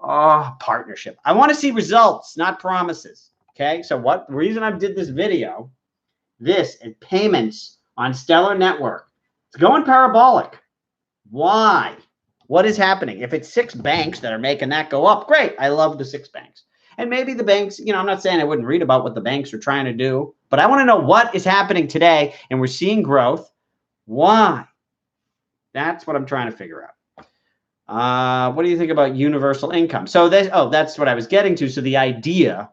Oh, partnership. I want to see results, not promises. Okay. So what reason I did this video, this and payments on Stellar Network, it's going parabolic. Why? What is happening? If it's 6 banks that are making that go up, great. I love the 6 banks. And maybe the banks, I'm not saying I wouldn't read about what the banks are trying to do, but I want to know what is happening today, and we're seeing growth. Why? That's what I'm trying to figure out. What do you think about universal income? So that's what I was getting to. So the idea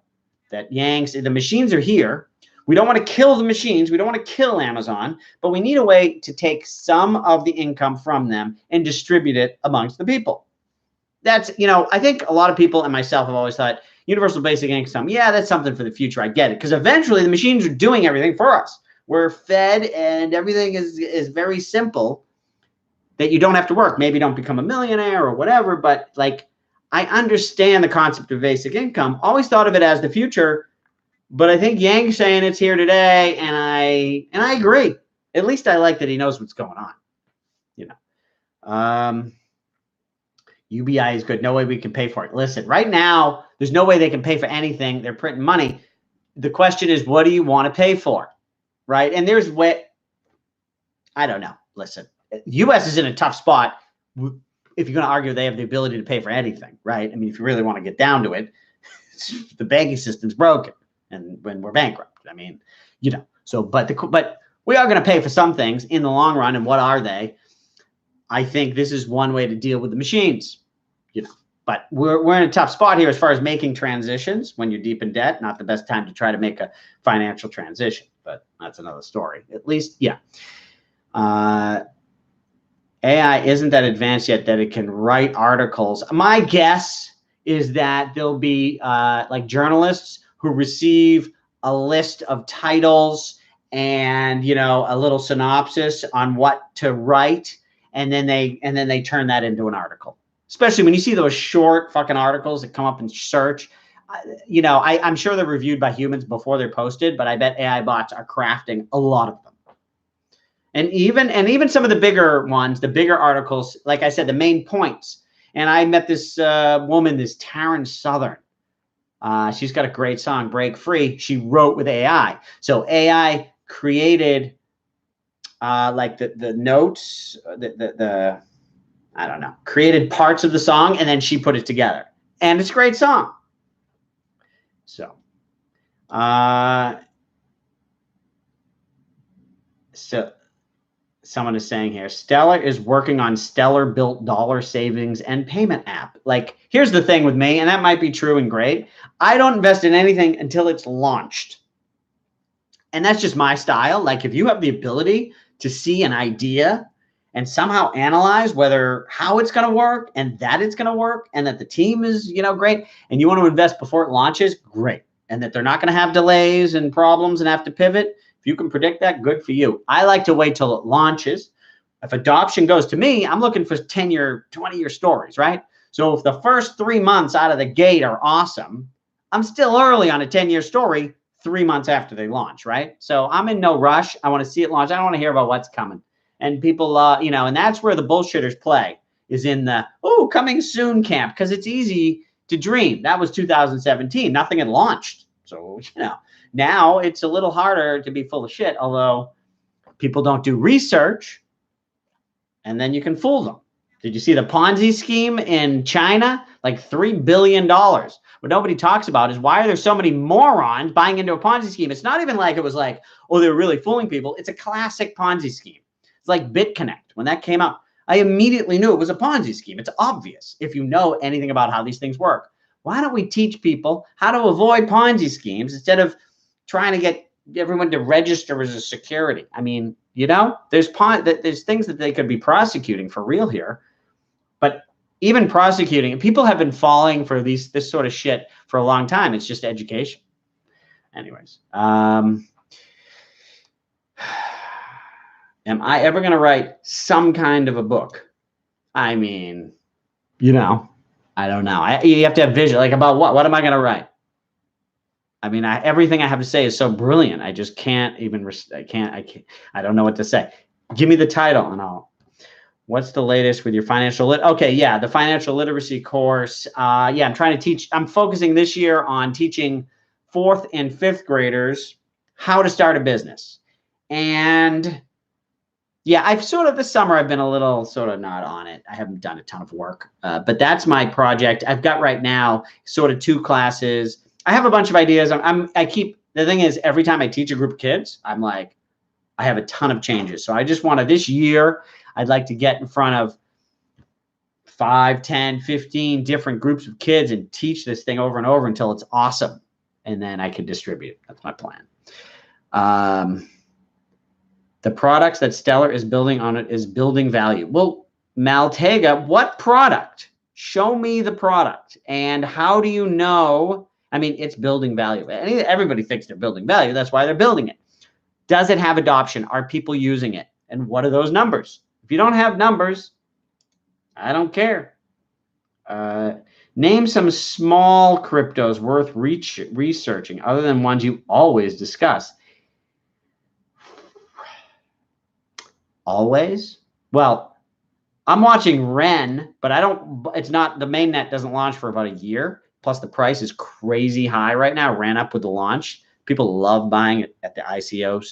that the machines are here. We don't want to kill the machines. We don't want to kill Amazon, but we need a way to take some of the income from them and distribute it amongst the people. That's, I think a lot of people and myself have always thought universal basic income. Yeah, that's something for the future. I get it. Because eventually the machines are doing everything for us. We're fed and everything is very simple that you don't have to work. Maybe don't become a millionaire or whatever, but like I understand the concept of basic income. Always thought of it as the future. But I think Yang's saying it's here today, and I agree. At least I like that he knows what's going on. UBI is good. No way we can pay for it. Listen, right now, there's no way they can pay for anything. They're printing money. The question is, what do you want to pay for? Right? And there's I don't know. Listen, U.S. is in a tough spot. If you're going to argue they have the ability to pay for anything, right? I mean, if you really want to get down to it, the banking system's broken. And when we're bankrupt, I mean, so, but we are going to pay for some things in the long run. And what are they? I think this is one way to deal with the machines, but we're in a tough spot here as far as making transitions. When you're deep in debt, not the best time to try to make a financial transition, but that's another story. At least, yeah. AI isn't that advanced yet that it can write articles. My guess is that there'll be like journalists who receive a list of titles and a little synopsis on what to write, and then they turn that into an article. Especially when you see those short fucking articles that come up in search. I'm sure they're reviewed by humans before they're posted, but I bet AI bots are crafting a lot of them. And even some of the bigger ones, the bigger articles, like I said, the main points. And I met this woman, this Taryn Southern. She's got a great song, Break Free. She wrote with AI. So AI created like the notes, I don't know, created parts of the song, and then she put it together. And it's a great song. So, someone is saying here, Stellar is working on Stellar built dollar savings and payment app. Like, here's the thing with me, and that might be true and great. I don't invest in anything until it's launched. And that's just my style. Like, if you have the ability to see an idea and somehow analyze how it's going to work and that it's going to work and that the team is, great, and you want to invest before it launches, great. And that they're not going to have delays and problems and have to pivot. If you can predict that, good for you. I like to wait till it launches. If adoption goes to me, I'm looking for 10-year, 20-year stories, right? So if the first 3 months out of the gate are awesome, I'm still early on a 10-year story 3 months after they launch, right? So I'm in no rush. I want to see it launch. I don't want to hear about what's coming. And people, and that's where the bullshitters play, is in the, coming soon camp, because it's easy to dream. That was 2017. Nothing had launched. So, now it's a little harder to be full of shit, although people don't do research, and then you can fool them. Did you see the Ponzi scheme in China? Like $3 billion. What nobody talks about is why are there so many morons buying into a Ponzi scheme? It's not even like it was like, they're really fooling people. It's a classic Ponzi scheme. It's like BitConnect. When that came out, I immediately knew it was a Ponzi scheme. It's obvious if you know anything about how these things work. Why don't we teach people how to avoid Ponzi schemes instead of trying to get everyone to register as a security? I mean, there's things that they could be prosecuting for real here, but even prosecuting, people have been falling for this sort of shit for a long time. It's just education. Anyways, am I ever going to write some kind of a book? I mean, I don't know. You have to have vision. Like, about what? What am I going to write? I mean, everything I have to say is so brilliant. I just can't even. I don't know what to say. Give me the title, and What's the latest with your financial Okay, yeah, the financial literacy course. Yeah, I'm trying to teach. I'm focusing this year on teaching 4th and 5th graders how to start a business. And yeah, this summer I've been a little sort of not on it. I haven't done a ton of work, but that's my project. I've got right now sort of 2 classes. I have a bunch of ideas. The thing is, every time I teach a group of kids, I'm like, I have a ton of changes. So I just want to, this year, I'd like to get in front of 5, 10, 15 different groups of kids and teach this thing over and over until it's awesome. And then I can distribute. That's my plan. The products that Stellar is building on it is building value. Well, Maltega, what product? Show me the product. And how do you know? I mean, it's building value. Everybody thinks they're building value. That's why they're building it. Does it have adoption? Are people using it? And what are those numbers? If you don't have numbers, I don't care. Name some small cryptos worth researching other than ones you always discuss. Always? Well, I'm watching Ren, but it's not, the mainnet doesn't launch for about a year. Plus the price is crazy high right now. Ran up with the launch. People love buying it at the ICO.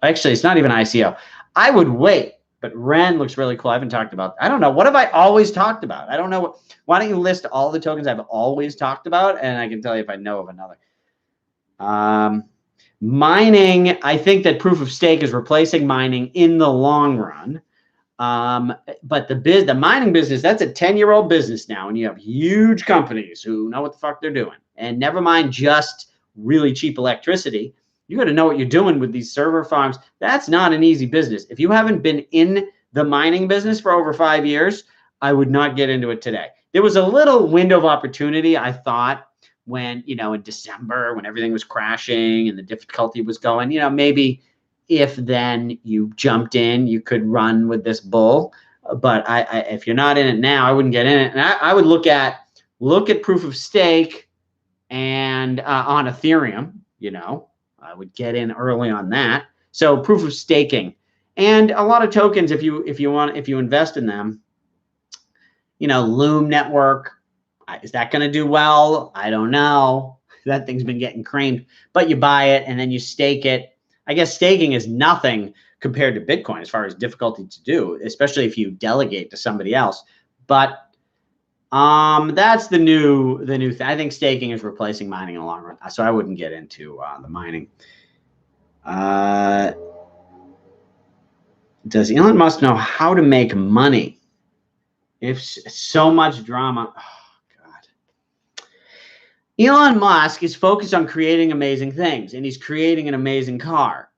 Actually, it's not even ICO. I would wait, but Ren looks really cool. I haven't talked about, I don't know. What have I always talked about? I don't know. Why don't you list all the tokens I've always talked about? And I can tell you if I know of another. Mining, I think that proof of stake is replacing mining in the long run. But the mining business, that's a 10-year-old business now. And you have huge companies who know what the fuck they're doing. And never mind just really cheap electricity. You got to know what you're doing with these server farms. That's not an easy business. If you haven't been in the mining business for over 5 years, I would not get into it today. There was a little window of opportunity, I thought, when, in December, when everything was crashing and the difficulty was going, maybe if then you jumped in, you could run with this bull. But if you're not in it now, I wouldn't get in it. And I would look at proof of stake and on Ethereum, I would get in early on that. So proof of staking and a lot of tokens, if you invest in them, Loom Network, is that going to do well? I don't know. That thing's been getting creamed, but you buy it and then you stake it. I guess staking is nothing compared to Bitcoin as far as difficulty to do, especially if you delegate to somebody else. But that's the new thing. I think staking is replacing mining in the long run, so I wouldn't get into the mining. Does Elon Musk know how to make money? If so much drama. Elon Musk is focused on creating amazing things, and he's creating an amazing car.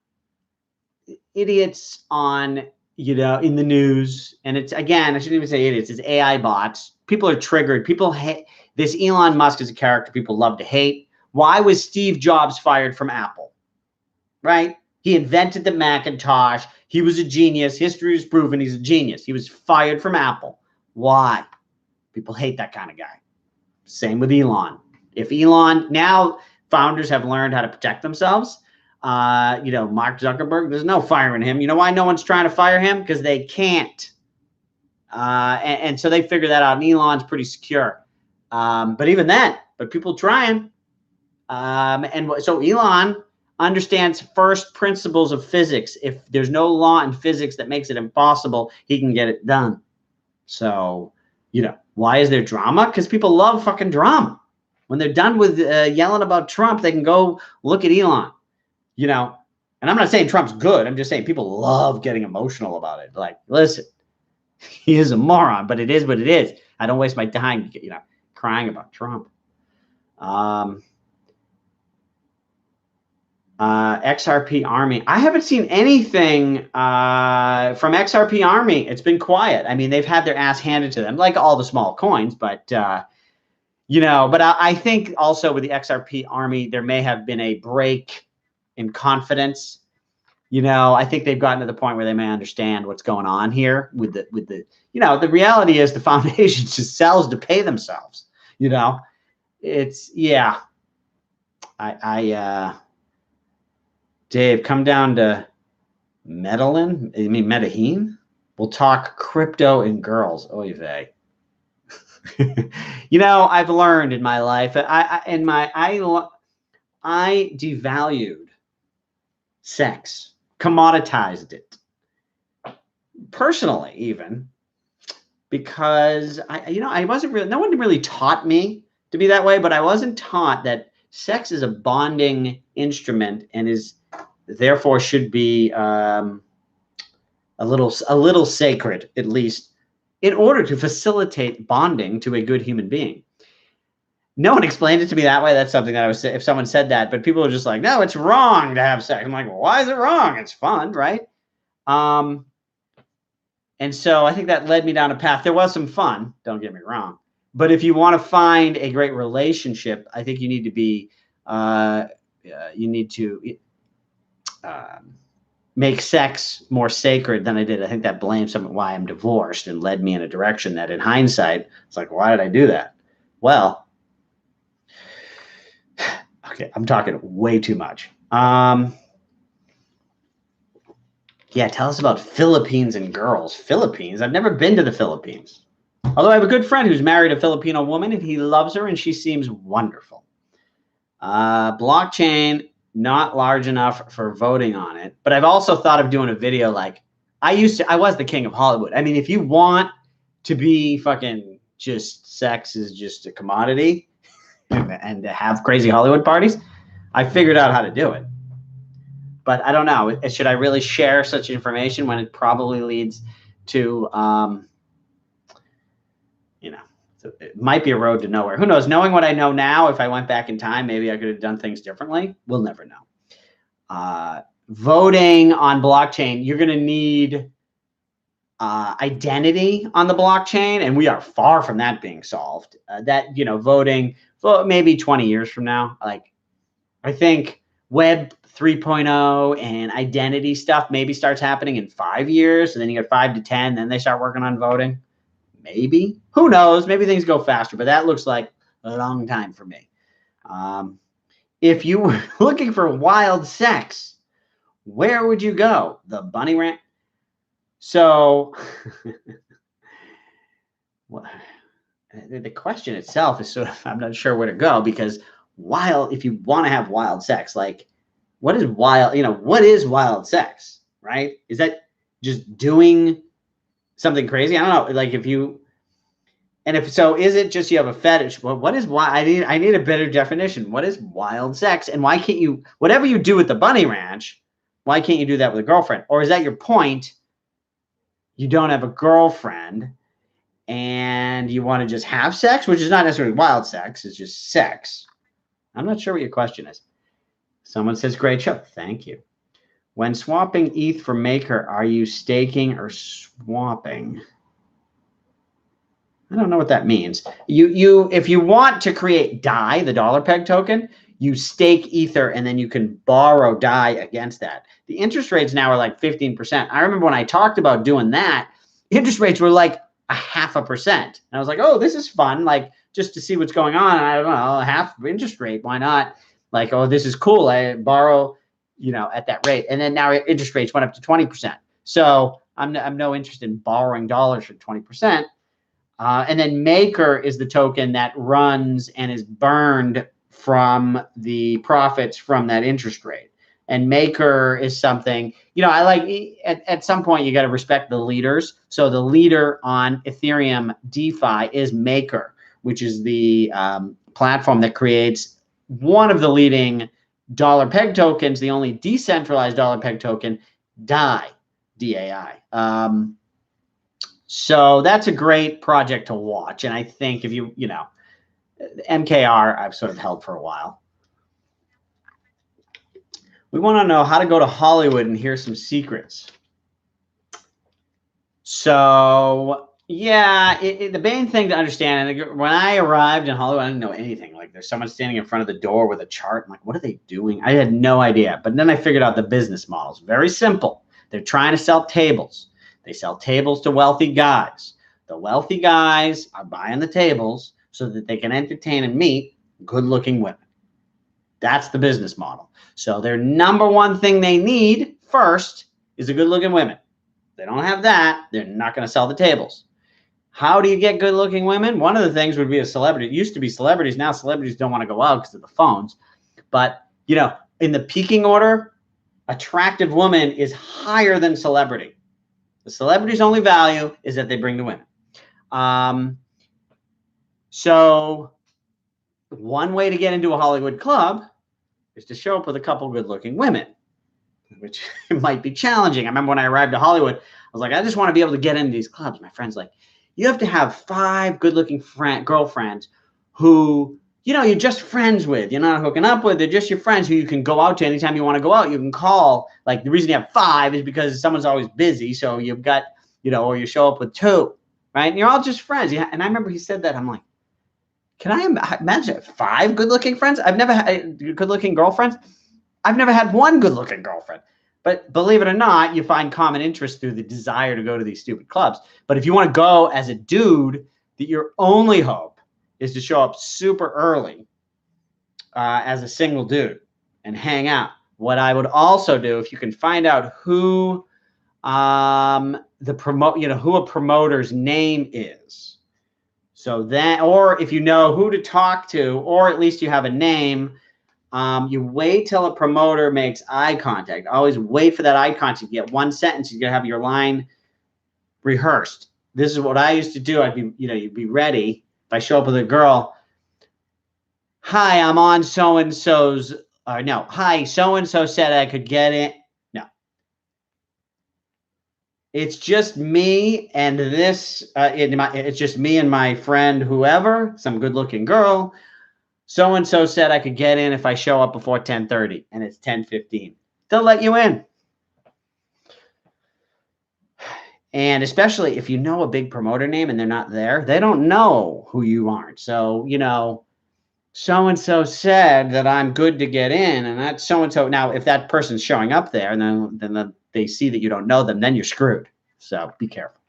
Idiots on, in the news, and it's, again, I shouldn't even say idiots, it's AI bots. People are triggered. People hate this. Elon Musk is a character people love to hate. Why was Steve Jobs fired from Apple? Right? He invented the Macintosh. He was a genius. History has proven he's a genius. He was fired from Apple. Why? People hate that kind of guy. Same with Elon. If Elon, now founders have learned how to protect themselves. Mark Zuckerberg, there's no firing him. You know why no one's trying to fire him? Because they can't. And so they figured that out. And Elon's pretty secure. But even then, people trying. And so Elon understands first principles of physics. If there's no law in physics that makes it impossible, he can get it done. So, why is there drama? Because people love fucking drama. When they're done with yelling about Trump, they can go look at Elon, and I'm not saying Trump's good. I'm just saying people love getting emotional about it. Like, listen, he is a moron, but it is what it is. I don't waste my time, crying about Trump. XRP Army. I haven't seen anything from XRP Army. It's been quiet. I mean, they've had their ass handed to them, like all the small coins, but but I think also with the XRP Army, there may have been a break in confidence. I think they've gotten to the point where they may understand what's going on here with the the reality is the foundation just sells to pay themselves. It's Dave, come down to Medellin. You mean Medellin? We'll talk crypto and girls. Oy vey. I've learned in my life. I devalued sex, commoditized it, personally, even because I wasn't really. No one really taught me to be that way, but I wasn't taught that sex is a bonding instrument and is therefore should be a little sacred, at least, in order to facilitate bonding to a good human being. No one explained it to me that way. That's something that I was, if someone said that, but people are just like, no, it's wrong to have sex. I'm like, well, why is it wrong? It's fun, right? And so I think that led me down a path. There was some fun, don't get me wrong. But if you want to find a great relationship, I think you need to be, make sex more sacred than I did. I think that blames some why I'm divorced and led me in a direction that in hindsight, it's like, why did I do that? Well, okay, I'm talking way too much. Yeah, tell us about Philippines and girls. Philippines? I've never been to the Philippines. Although I have a good friend who's married a Filipino woman and he loves her and she seems wonderful. Blockchain, not large enough for voting on it. But I've also thought of doing a video like I was the king of Hollywood. I mean, if you want to be fucking just sex is just a commodity and to have crazy Hollywood parties, I figured out how to do it. But I don't know. Should I really share such information when it probably leads to, it might be a road to nowhere. Who knows? Knowing what I know now, if I went back in time, maybe I could have done things differently. We'll never know. Voting on blockchain, you're going to need identity on the blockchain, and we are far from that being solved. Voting, maybe 20 years from now. Like, I think Web 3.0 and identity stuff maybe starts happening in 5 years, and then you get 5 to 10, then they start working on voting. Maybe. Who knows? Maybe things go faster, but that looks like a long time for me. If you were looking for wild sex, where would you go? The bunny ranch? So the question itself is sort of, I'm not sure where to go, because if you want to have wild sex, like what is wild, what is wild sex, right? Is that just doing something crazy? I don't know. Like is it just you have a fetish? Well, what is I need a better definition. What is wild sex? And why can't you, whatever you do at the bunny ranch, why can't you do that with a girlfriend? Or is that your point? You don't have a girlfriend and you want to just have sex, which is not necessarily wild sex. It's just sex. I'm not sure what your question is. Someone says, great show. Thank you. When swapping ETH for Maker, are you staking or swapping? I don't know what that means. If you want to create DAI, the dollar peg token, you stake Ether and then you can borrow DAI against that. The interest rates now are like 15%. I remember when I talked about doing that, interest rates were like 0.5%. And I was like, oh, this is fun. Like, just to see what's going on. And I don't know, half interest rate, why not? Like, oh, this is cool. I borrow, at that rate. And then now interest rates went up to 20%. So I'm no interest in borrowing dollars for 20%. And then Maker is the token that runs and is burned from the profits from that interest rate. And Maker is something, I like at some point you got to respect the leaders. So the leader on Ethereum DeFi is Maker, which is the platform that creates one of the leading dollar peg tokens, the only decentralized dollar peg token, DAI, D-A-I. So that's a great project to watch. And I think if you MKR, I've sort of held for a while. We want to know how to go to Hollywood and hear some secrets. So, yeah, the main thing to understand, and when I arrived in Hollywood, I didn't know anything. Like, there's someone standing in front of the door with a chart. I'm like, what are they doing? I had no idea. But then I figured out the business models. Very simple. They're trying to sell tables. They sell tables to wealthy guys. The wealthy guys are buying the tables so that they can entertain and meet good-looking women. That's the business model. So their number one thing they need first is a good-looking women. If they don't have that, they're not going to sell the tables. How do you get good-looking women? One of the things would be a celebrity. It used to be celebrities. Now celebrities don't want to go out because of the phones. But, you know, in the peaking order, attractive woman is higher than celebrity. The celebrity's only value is that they bring the women. So one way to get into a Hollywood club is to show up with a couple good-looking women, which might be challenging. I remember when I arrived to Hollywood, I was like, I just want to be able to get into these clubs. My friend's like, you have to have 5 good-looking girlfriends who, you know, you're just friends with. You're not hooking up with. They're just your friends who you can go out to anytime you want to go out. You can call. Like, the reason you have 5 is because someone's always busy. So you've got, you know, or you show up with 2, right? And you're all just friends. Yeah. And I remember he said that. I'm like, can I imagine 5 good-looking friends? I've never had good-looking girlfriends. I've never had one good-looking girlfriend. But believe it or not, you find common interest through the desire to go to these stupid clubs. But if you want to go as a dude, that your only hope is to show up super early as a single dude and hang out. What I would also do, if you can find out who who a promoter's name is, so that, or if you know who to talk to, or at least you have a name. You wait till a promoter makes eye contact. Always wait for that eye contact. You get one sentence, you're gonna have your line rehearsed. This is what I used to do. I'd be, you know, you'd be ready. If I show up with a girl, hi, I'm on so-and-so's, no, hi, so-and-so said I could get it. No. It's just me and this, it's just me and my friend, whoever, some good-looking girl. So-and-so said I could get in if I show up before 10:30, and it's 10:15. They'll let you in. And especially if you know a big promoter name and they're not there, they don't know who you aren't. So, you know, so-and-so said that I'm good to get in, and that's so-and-so. Now, if that person's showing up there and then they see that you don't know them, then you're screwed. So be careful.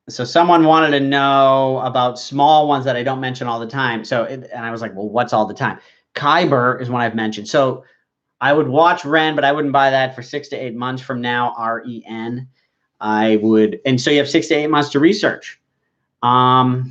So someone wanted to know about small ones that I don't mention all the time. And I was like, well, what's all the time? Kyber is one I've mentioned. So I would watch Ren, but I wouldn't buy that for 6 to 8 months from now, REN. I would, and so you have 6 to 8 months to research. What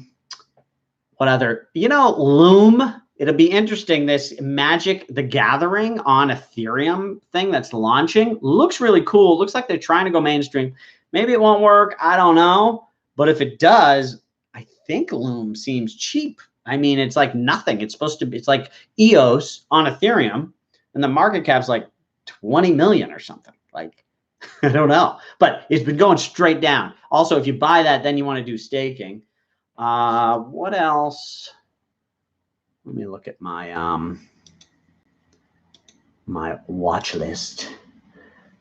other, you know, Loom. It'll be interesting. This Magic the Gathering on Ethereum thing that's launching looks really cool. Looks like they're trying to go mainstream. Maybe it won't work. I don't know. But if it does, I think Loom seems cheap. I mean, it's like nothing. It's supposed to be, it's like EOS on Ethereum, and the market cap's like 20 million or something. Like, I don't know. But it's been going straight down. Also, if you buy that, then you want to do staking. What else? Let me look at my my watch list.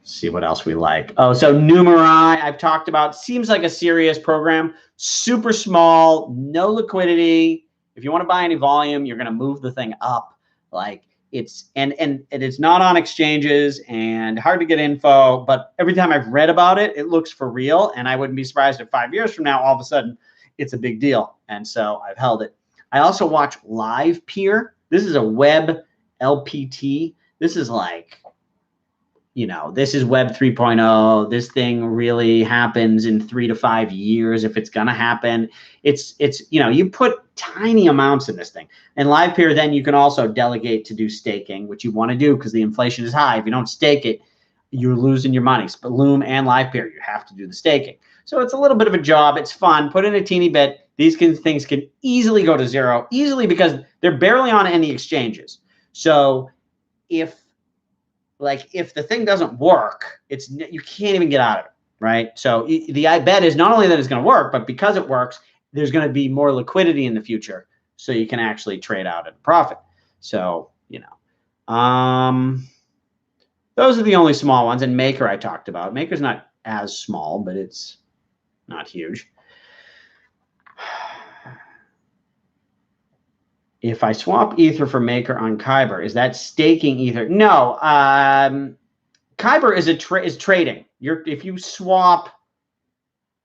See what else we like. Oh, so Numerai, I've talked about. Seems like a serious program. Super small, no liquidity. If you want to buy any volume, you're going to move the thing up. Like, it's and it's not on exchanges and hard to get info. But every time I've read about it, it looks for real. And I wouldn't be surprised if 5 years from now, all of a sudden, it's a big deal. And so I've held it. I also watch LivePeer. This is a web LPT. This is like, you know, this is Web 3.0. This thing really happens in 3 to 5 years if it's going to happen. It's you know, you put tiny amounts in this thing. And LivePeer, then you can also delegate to do staking, which you want to do because the inflation is high. If you don't stake it, you're losing your money. But Loom and LivePeer, you have to do the staking. So it's a little bit of a job. It's fun. Put in a teeny bit. These things can easily go to zero, easily, because they're barely on any exchanges. So if the thing doesn't work, you can't even get out of it. right? So the bet is not only that it's going to work, but because it works, there's going to be more liquidity in the future, so you can actually trade out at a profit. So, you know, those are the only small ones. And Maker I talked about. Maker's not as small, but it's not huge. If I swap Ether for Maker on Kyber, is that staking Ether? No. Kyber is trading. If you swap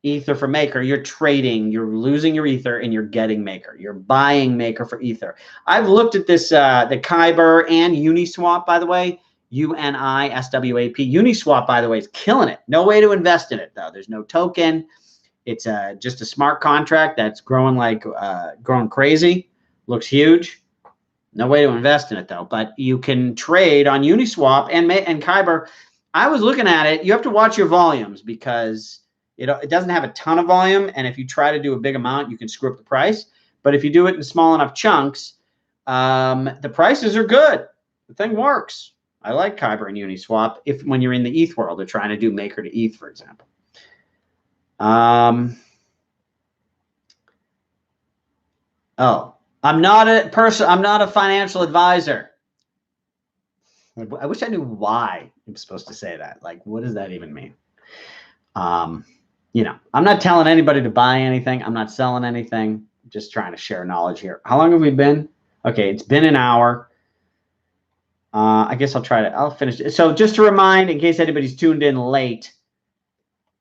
Ether for Maker, you're trading. You're losing your Ether and you're getting Maker. You're buying Maker for Ether. I've looked at this, the Kyber and Uniswap, by the way. UNISWAP. Uniswap, by the way, is killing it. No way to invest in it, though. There's no token. It's just a smart contract that's growing growing crazy. Looks huge. No way to invest in it, though. But you can trade on Uniswap and Kyber. I was looking at it. You have to watch your volumes because it doesn't have a ton of volume. And if you try to do a big amount, you can screw up the price. But if you do it in small enough chunks, the prices are good. The thing works. I like Kyber and Uniswap when you're in the ETH world or trying to do Maker to ETH, for example. Oh, I'm not a financial advisor. I wish I knew why I'm supposed to say that. Like, what does that even mean? You know, I'm not telling anybody to buy anything. I'm not selling anything. I'm just trying to share knowledge here. How long have we been? Okay, it's been an hour. I guess I'll finish it. So just to remind, in case anybody's tuned in late,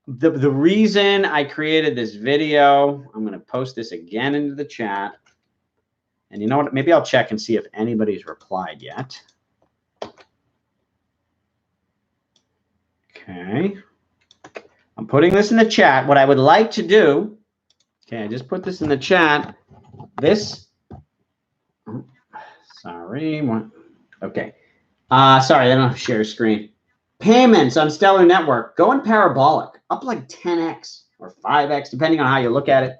the reason I created this video, I'm going to post this again into the chat. And you know what? Maybe I'll check and see if anybody's replied yet. Okay. I'm putting this in the chat. What I would like to do, okay, I just put this in the chat. Sorry. Okay. Sorry, I don't share screen. Payments on Stellar Network going parabolic, up like 10x or 5x, depending on how you look at it.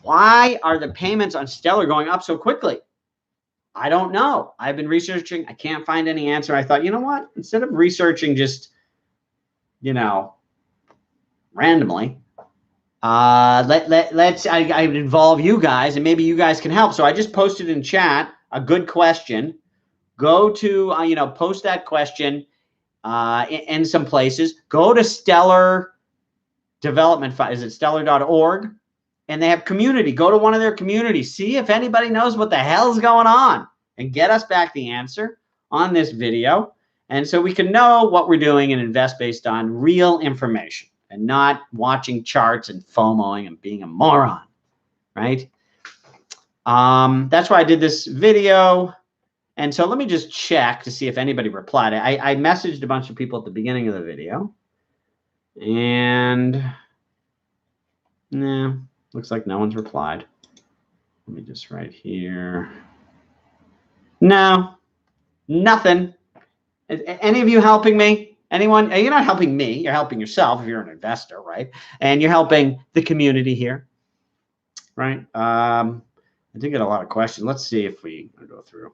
Why are the payments on Stellar going up so quickly? I don't know. I've been researching. I can't find any answer. I thought, you know what? Instead of researching just, you know, randomly, I involve you guys and maybe you guys can help. So I just posted in chat a good question. Go to, you know, post that question in some places. Go to Stellar Development. Is it stellar.org? And they have community. Go to one of their communities. See if anybody knows what the hell's going on and get us back the answer on this video. And so we can know what we're doing and invest based on real information and not watching charts and FOMOing and being a moron, right? That's why I did this video. And so let me just check to see if anybody replied. I messaged a bunch of people at the beginning of the video. And no, looks like no one's replied. Let me just write here. No, nothing. Is any of you helping me? Anyone? You're not helping me. You're helping yourself if you're an investor, right? And you're helping the community here, right? I did get a lot of questions. Let's see if we go through.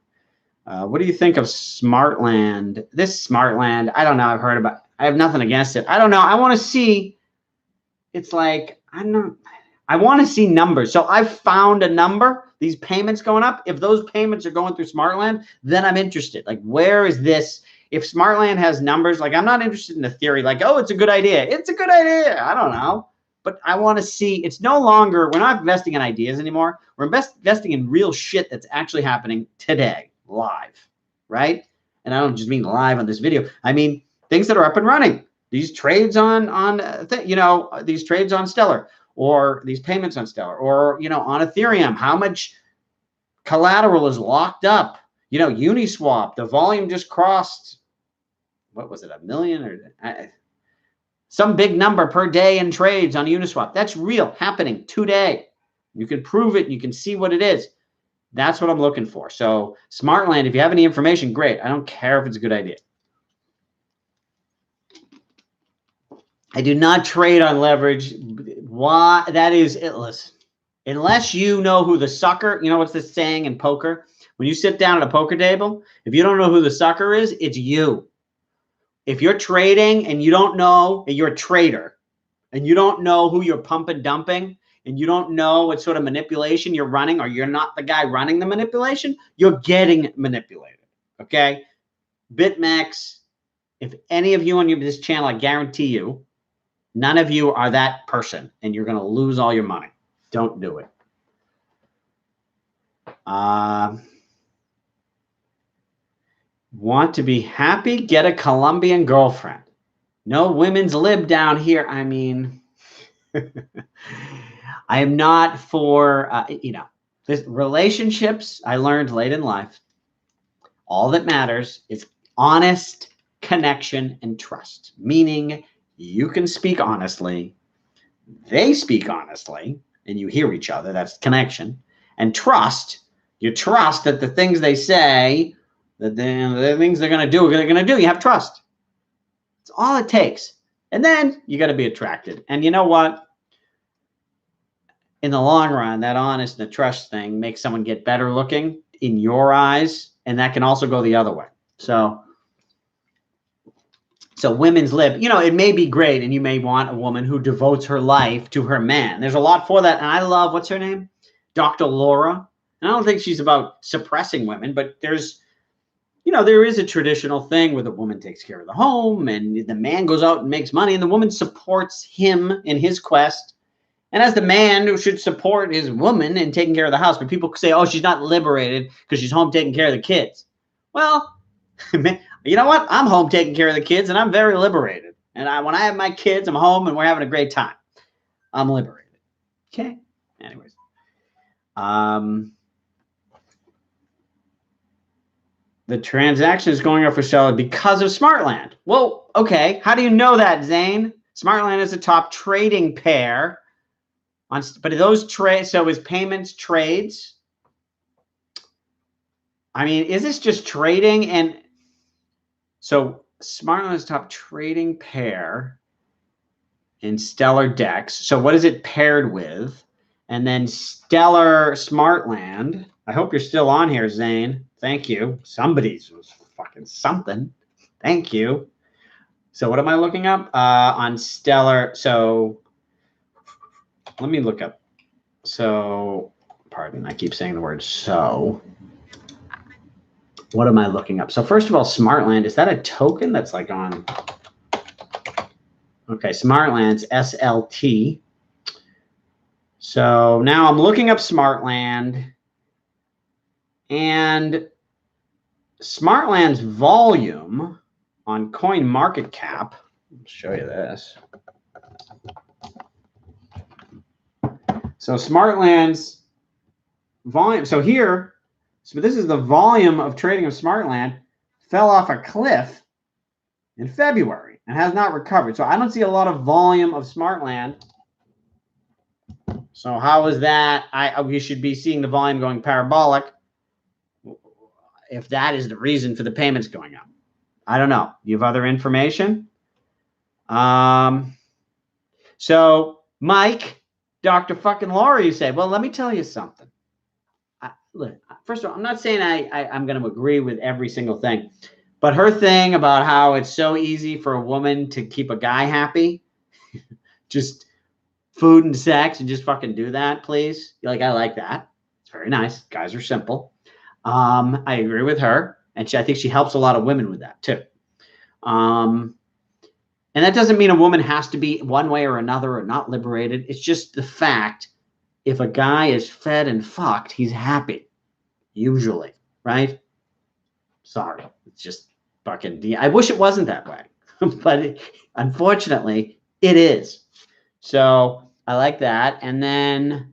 What do you think of Smartland? This Smartland, I don't know. I've heard about. I have nothing against it. I don't know. I want to see. It's like I want to see numbers. So I've found a number. These payments going up. If those payments are going through Smartland, then I'm interested. Like, where is this? If Smartland has numbers, like, I'm not interested in the theory. Like, oh, it's a good idea. It's a good idea. I don't know. But I want to see. It's no longer. We're not investing in ideas anymore. We're investing in real shit that's actually happening today. Live, right? And I don't just mean live on this video. I mean things that are up and running. These trades these trades on Stellar, or these payments on Stellar, or on Ethereum. How much collateral is locked up? Uniswap. The volume just crossed. What was it? 1 million or some big number per day in trades on Uniswap. That's real, happening today. You can prove it. You can see what it is. That's what I'm looking for. So Smartland, if you have any information, great. I don't care if it's a good idea. I do not trade on leverage. Why? That is itless. Unless you know who the sucker, what's this saying in poker? When you sit down at a poker table, if you don't know who the sucker is, it's you. If you're trading and you don't know, you're a trader, and you don't know who you're pumping, dumping, and you don't know what sort of manipulation you're running, or you're not the guy running the manipulation, you're getting manipulated. Okay? BitMEX, if any of you on this channel, I guarantee you, none of you are that person, and you're going to lose all your money. Don't do it. Want to be happy? Get a Colombian girlfriend. No women's lib down here. I mean, I am not for, this relationships. I learned late in life, all that matters is honest connection and trust, meaning you can speak honestly, they speak honestly, and you hear each other. That's connection. And trust, you trust that the things they say, that the things they're going to do, they're going to do. You have trust. It's all it takes. And then you got to be attracted. And you know what? In the long run, that honest and the trust thing makes someone get better looking in your eyes. And that can also go the other way. So women's lib, it may be great. And you may want a woman who devotes her life to her man. There's a lot for that. And I love, what's her name? Dr. Laura. And I don't think she's about suppressing women, but there's, there is a traditional thing where the woman takes care of the home and the man goes out and makes money and the woman supports him in his quest. And as the man who should support his woman in taking care of the house, but people say, oh, she's not liberated because she's home taking care of the kids. Well, you know what? I'm home taking care of the kids and I'm very liberated. And when I have my kids, I'm home and we're having a great time. I'm liberated. Okay. Anyways. The transaction is going up for sale because of Smartland. Well, okay. How do you know that, Zane? Smartland is a top trading pair. But those trades, so is payments trades? I mean, is this just trading? And so Smartland is top trading pair in Stellar Dex. So what is it paired with? And then Stellar Smartland. I hope you're still on here, Zane. Thank you. Somebody's was fucking something. Thank you. So what am I looking up on Stellar? So let me look up. So, pardon, I keep saying the word so. What am I looking up? So first of all, Smartland, is that a token that's like on? Okay, Smartland's SLT. So now I'm looking up Smartland, and Smartland's volume on CoinMarketCap, I'll show you this. So Smartland's volume, so here, so this is the volume of trading of Smartland, fell off a cliff in February and has not recovered. So I don't see a lot of volume of Smartland. So how is that? We should be seeing the volume going parabolic if that is the reason for the payments going up. I don't know. You have other information? So Mike, Dr. fucking Laura, you say, well, let me tell you something. Look, first of all, I'm not saying I'm going to agree with every single thing, but her thing about how it's so easy for a woman to keep a guy happy, just food and sex, and just fucking do that, please. Like, I like that. It's very nice. Guys are simple. I agree with her, and I think she helps a lot of women with that too. And that doesn't mean a woman has to be one way or another or not liberated. It's just the fact, if a guy is fed and fucked, he's happy, usually, right? Sorry, it's just fucking. I wish it wasn't that way, but unfortunately, it is. So I like that, and then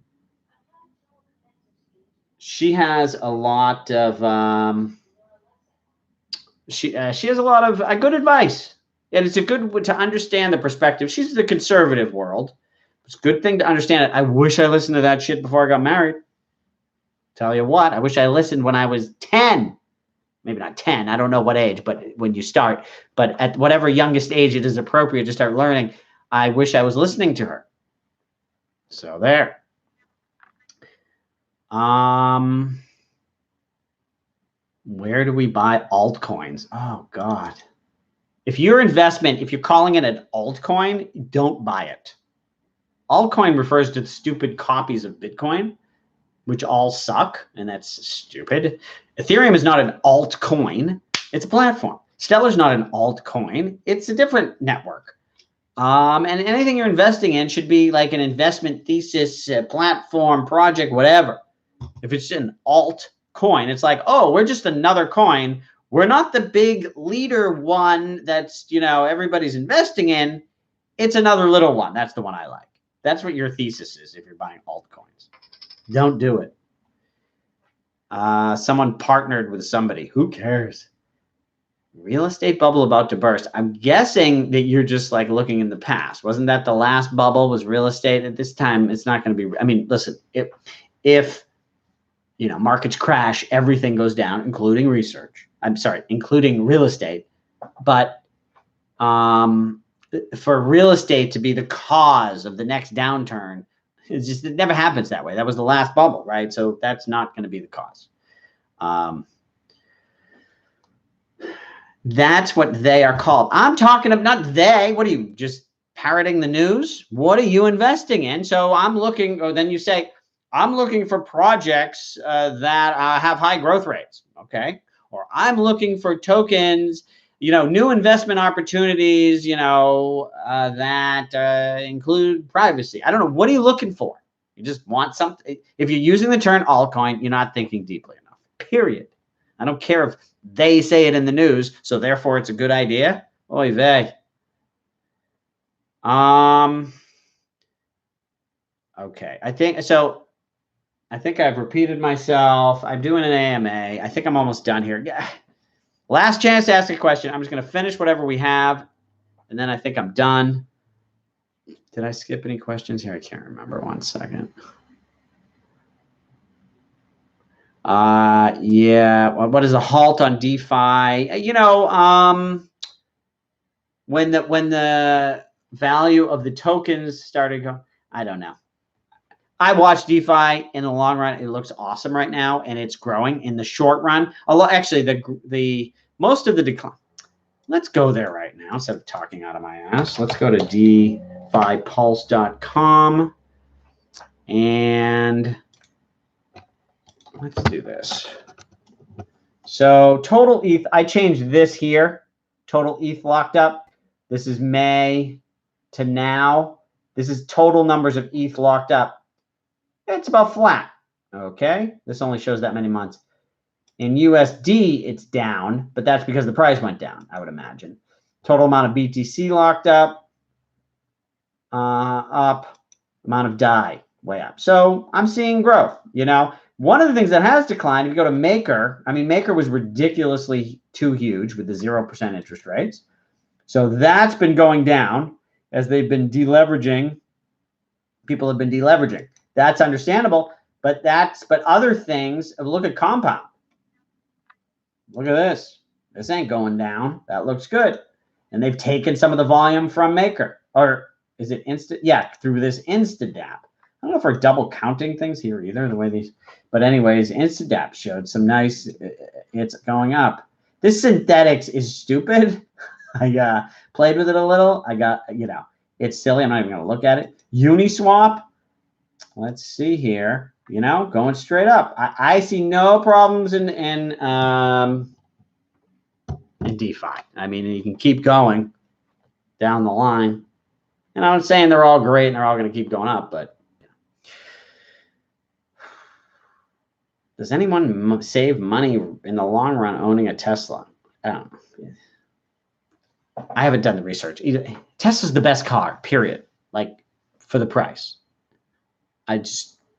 she has a lot of. She has a lot of good advice, and it's a good to understand the perspective. She's the conservative world. It's a good thing to understand it. I wish I listened to that shit before I got married. Tell you what, I wish I listened when I was 10. Maybe not 10. I don't know what age, but when you start. But at whatever youngest age it is appropriate to start learning, I wish I was listening to her. So there. Where do we buy altcoins? Oh, God. if you're calling it an altcoin, don't buy it. Altcoin refers to the stupid copies of Bitcoin, which all suck, and that's stupid. Ethereum is not an altcoin. It's a platform. Stellar's not an altcoin. It's a different network. And anything you're investing in should be like an investment thesis, platform, project, whatever. If it's an altcoin, it's like, oh, we're just another coin. We're not the big leader one that's, everybody's investing in. It's another little one. That's the one I like. That's what your thesis is if you're buying altcoins. Don't do it. Someone partnered with somebody. Who cares? Real estate bubble about to burst. I'm guessing that you're just like looking in the past. Wasn't that the last bubble was real estate? At this time, it's not going to be. I mean, listen, if markets crash, everything goes down, including including real estate. But for real estate to be the cause of the next downturn, it never happens that way. That was the last bubble, right? So that's not going to be the cause. That's what they are called. I'm talking of not they. What are you, just parroting the news? What are you investing in? So I'm looking, or then you say, I'm looking for projects that have high growth rates, okay? Or I'm looking for tokens, new investment opportunities, that include privacy. I don't know. What are you looking for? You just want something. If you're using the term altcoin, you're not thinking deeply enough, period. I don't care if they say it in the news, so therefore it's a good idea. Oy vey. Okay, I think I've repeated myself. I'm doing an AMA. I think I'm almost done here. Last chance to ask a question. I'm just going to finish whatever we have, and then I think I'm done. Did I skip any questions here? I can't remember. 1 second. Yeah. What is a halt on DeFi? When the value of the tokens started going, I don't know. I watch DeFi in the long run. It looks awesome right now, and it's growing in the short run. Actually, the most of the decline. Let's go there right now instead of talking out of my ass. Let's go to DeFiPulse.com and let's do this. So total ETH, I changed this here. Total ETH locked up. This is May to now. This is total numbers of ETH locked up. It's about flat. Okay. This only shows that many months. In USD, it's down, but that's because the price went down, I would imagine. Total amount of BTC locked up. Up. Amount of DAI, way up. So I'm seeing growth, One of the things that has declined, if you go to Maker, Maker was ridiculously too huge with the 0% interest rates. So that's been going down as they've been deleveraging. People have been deleveraging. That's understandable, but other things, look at Compound. Look at this. This ain't going down. That looks good. And they've taken some of the volume from Maker. Or is it Instant? Yeah, through this InstaDApp. I don't know if we're double counting things here either, the way these. But anyways, InstaDApp showed some nice, it's going up. This synthetics is stupid. I played with it a little. It's silly. I'm not even going to look at it. Uniswap. Let's see here. Going straight up. I see no problems in DeFi. You can keep going down the line. And I'm not saying they're all great and they're all going to keep going up, but does anyone save money in the long run owning a Tesla? I don't know. I haven't done the research. Tesla's the best car, period. Like, for the price.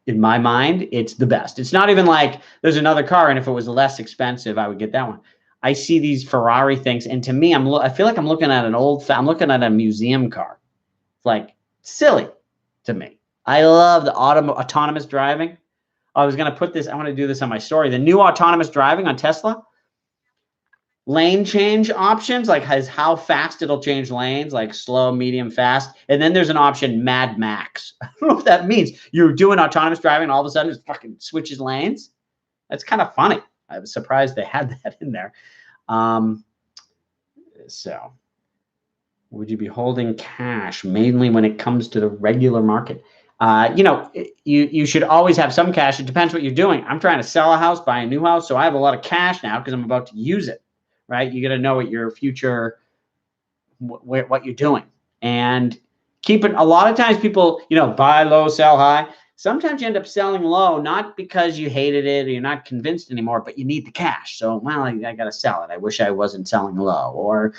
In my mind, it's the best. It's not even like there's another car, and if it was less expensive, I would get that one. I see these Ferrari things, and to me, I feel like I'm looking at I'm looking at a museum car. It's like silly to me. I love the autonomous driving. I was going to put this, I want to do this on my story. The new autonomous driving on Tesla, lane change options, like how fast it'll change lanes, like slow, medium, fast. And then there's an option, Mad Max. I don't know what that means. You're doing autonomous driving and all of a sudden it fucking switches lanes. That's kind of funny. I was surprised they had that in there. So Would you be holding cash mainly when it comes to the regular market? You should always have some cash. It depends what you're doing. I'm trying to sell a house, buy a new house, so I have a lot of cash now because I'm about to use it, right? You got to know what your future, what you're doing, and keep it. A lot of times people, buy low, sell high. Sometimes you end up selling low, not because you hated it or you're not convinced anymore, but you need the cash. So, well, I got to sell it. I wish I wasn't selling low, or,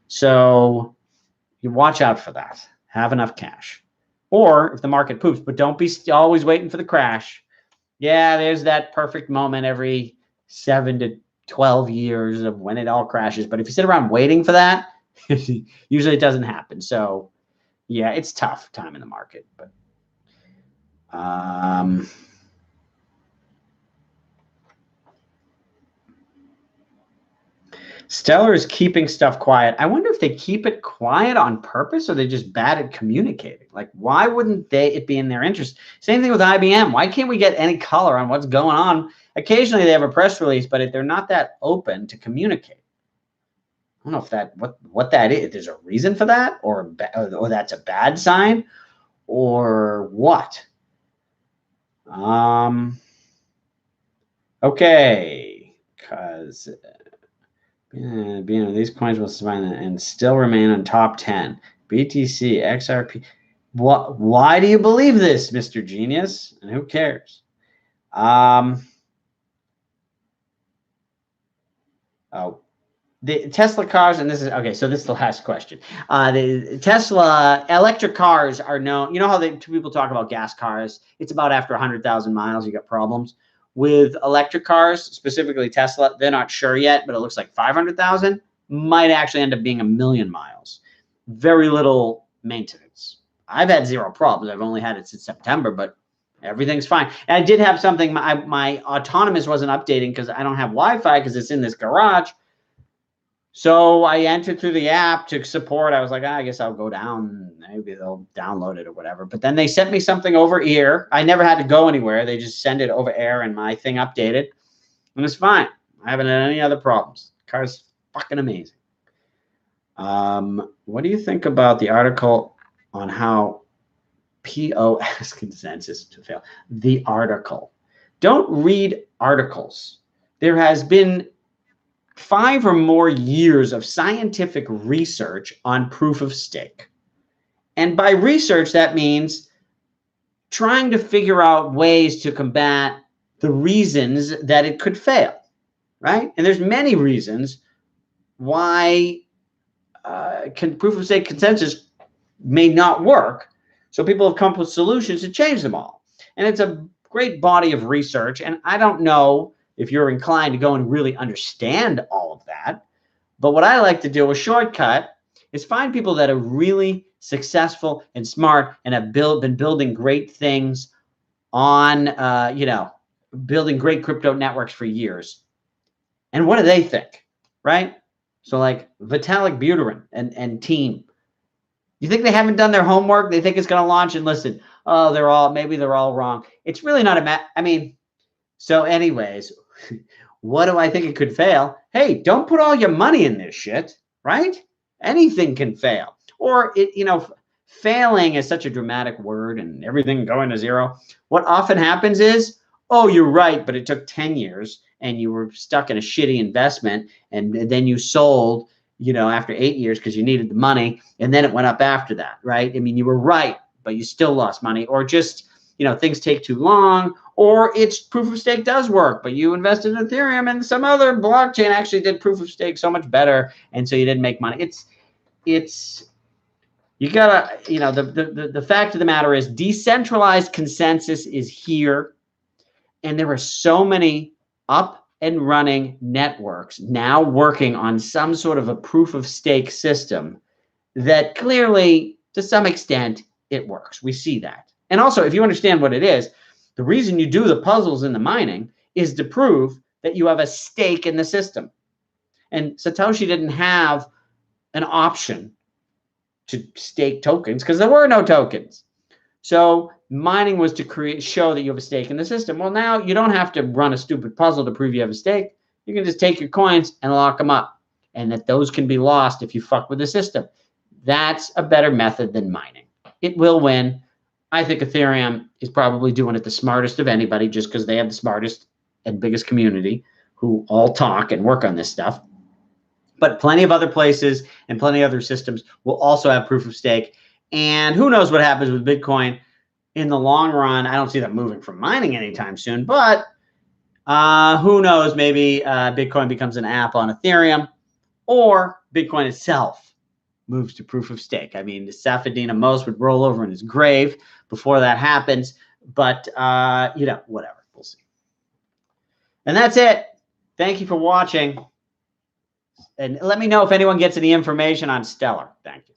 so you watch out for that. Have enough cash. Or if the market poops, but don't be always waiting for the crash. Yeah, there's that perfect moment every 7 to 12 years of when it all crashes. But if you sit around waiting for that, usually it doesn't happen. So yeah, it's tough time in the market. But Stellar is keeping stuff quiet. I wonder if they keep it quiet on purpose or they're just bad at communicating. Like, why wouldn't it be in their interest? Same thing with IBM. Why can't we get any color on what's going on? Occasionally they have a press release, but if they're not that open to communicate. I don't know if what that is. There's a reason for that, or that's a bad sign, or what? Okay, because these coins will survive and still remain on top 10. BTC, XRP. Why do you believe this, Mr. Genius? And who cares? The Tesla cars, and this is okay. So this is the last question. The Tesla electric cars are known. You know how people talk about gas cars? It's about after 100,000 miles, you got problems. With electric cars, specifically Tesla, they're not sure yet, but it looks like 500,000 might actually end up being 1,000,000 miles. Very little maintenance. I've had zero problems. I've only had it since September, but everything's fine. And I did have something. My autonomous wasn't updating because I don't have Wi-Fi because it's in this garage. So I entered through the app to support. I was like, I guess I'll go down. Maybe they'll download it or whatever. But then they sent me something over ear. I never had to go anywhere. They just send it over air and my thing updated. And it's fine. I haven't had any other problems. The car's fucking amazing. What do you think about the article on how POS consensus to fail? The article. Don't read articles. There has been 5 or more years of scientific research on proof of stake. And by research, that means trying to figure out ways to combat the reasons that it could fail, right? And there's many reasons why proof of stake consensus may not work. So people have come up with solutions to change them all. And it's a great body of research. And I don't know if you're inclined to go and really understand all of that. But what I like to do, a shortcut, is find people that are really successful and smart and have been building great things on, building great crypto networks for years. And what do they think, right? So like Vitalik Buterin and team. You think they haven't done their homework? They think it's going to launch and listen, maybe they're all wrong. It's really not so anyways, what do I think it could fail? Hey, don't put all your money in this shit, right? Anything can fail. Or failing is such a dramatic word and everything going to zero. What often happens is, oh, you're right, but it took 10 years and you were stuck in a shitty investment and then you sold, after 8 years because you needed the money and then it went up after that, right? I mean, you were right, but you still lost money, or just, things take too long, or it's proof of stake does work, but you invested in Ethereum and some other blockchain actually did proof of stake so much better. And so you didn't make money. You gotta, the fact of the matter is decentralized consensus is here. And there are so many up and running networks now working on some sort of a proof of stake system that clearly, to some extent, it works. We see that. And also, if you understand what it is, the reason you do the puzzles in the mining is to prove that you have a stake in the system. And Satoshi didn't have an option to stake tokens because there were no tokens. So mining was to show that you have a stake in the system. Well, now you don't have to run a stupid puzzle to prove you have a stake. You can just take your coins and lock them up. and that those can be lost if you fuck with the system. That's a better method than mining. It will win. I think Ethereum is probably doing it the smartest of anybody just because they have the smartest and biggest community who all talk and work on this stuff. But plenty of other places and plenty of other systems will also have proof of stake. And who knows what happens with Bitcoin in the long run. I don't see them moving from mining anytime soon, but who knows, maybe Bitcoin becomes an app on Ethereum, or Bitcoin itself moves to proof of stake. I mean, Saifedean Ammous would roll over in his grave before that happens, but you know, whatever, we'll see. And that's it. Thank you for watching. And let me know if anyone gets any information on Stellar. Thank you.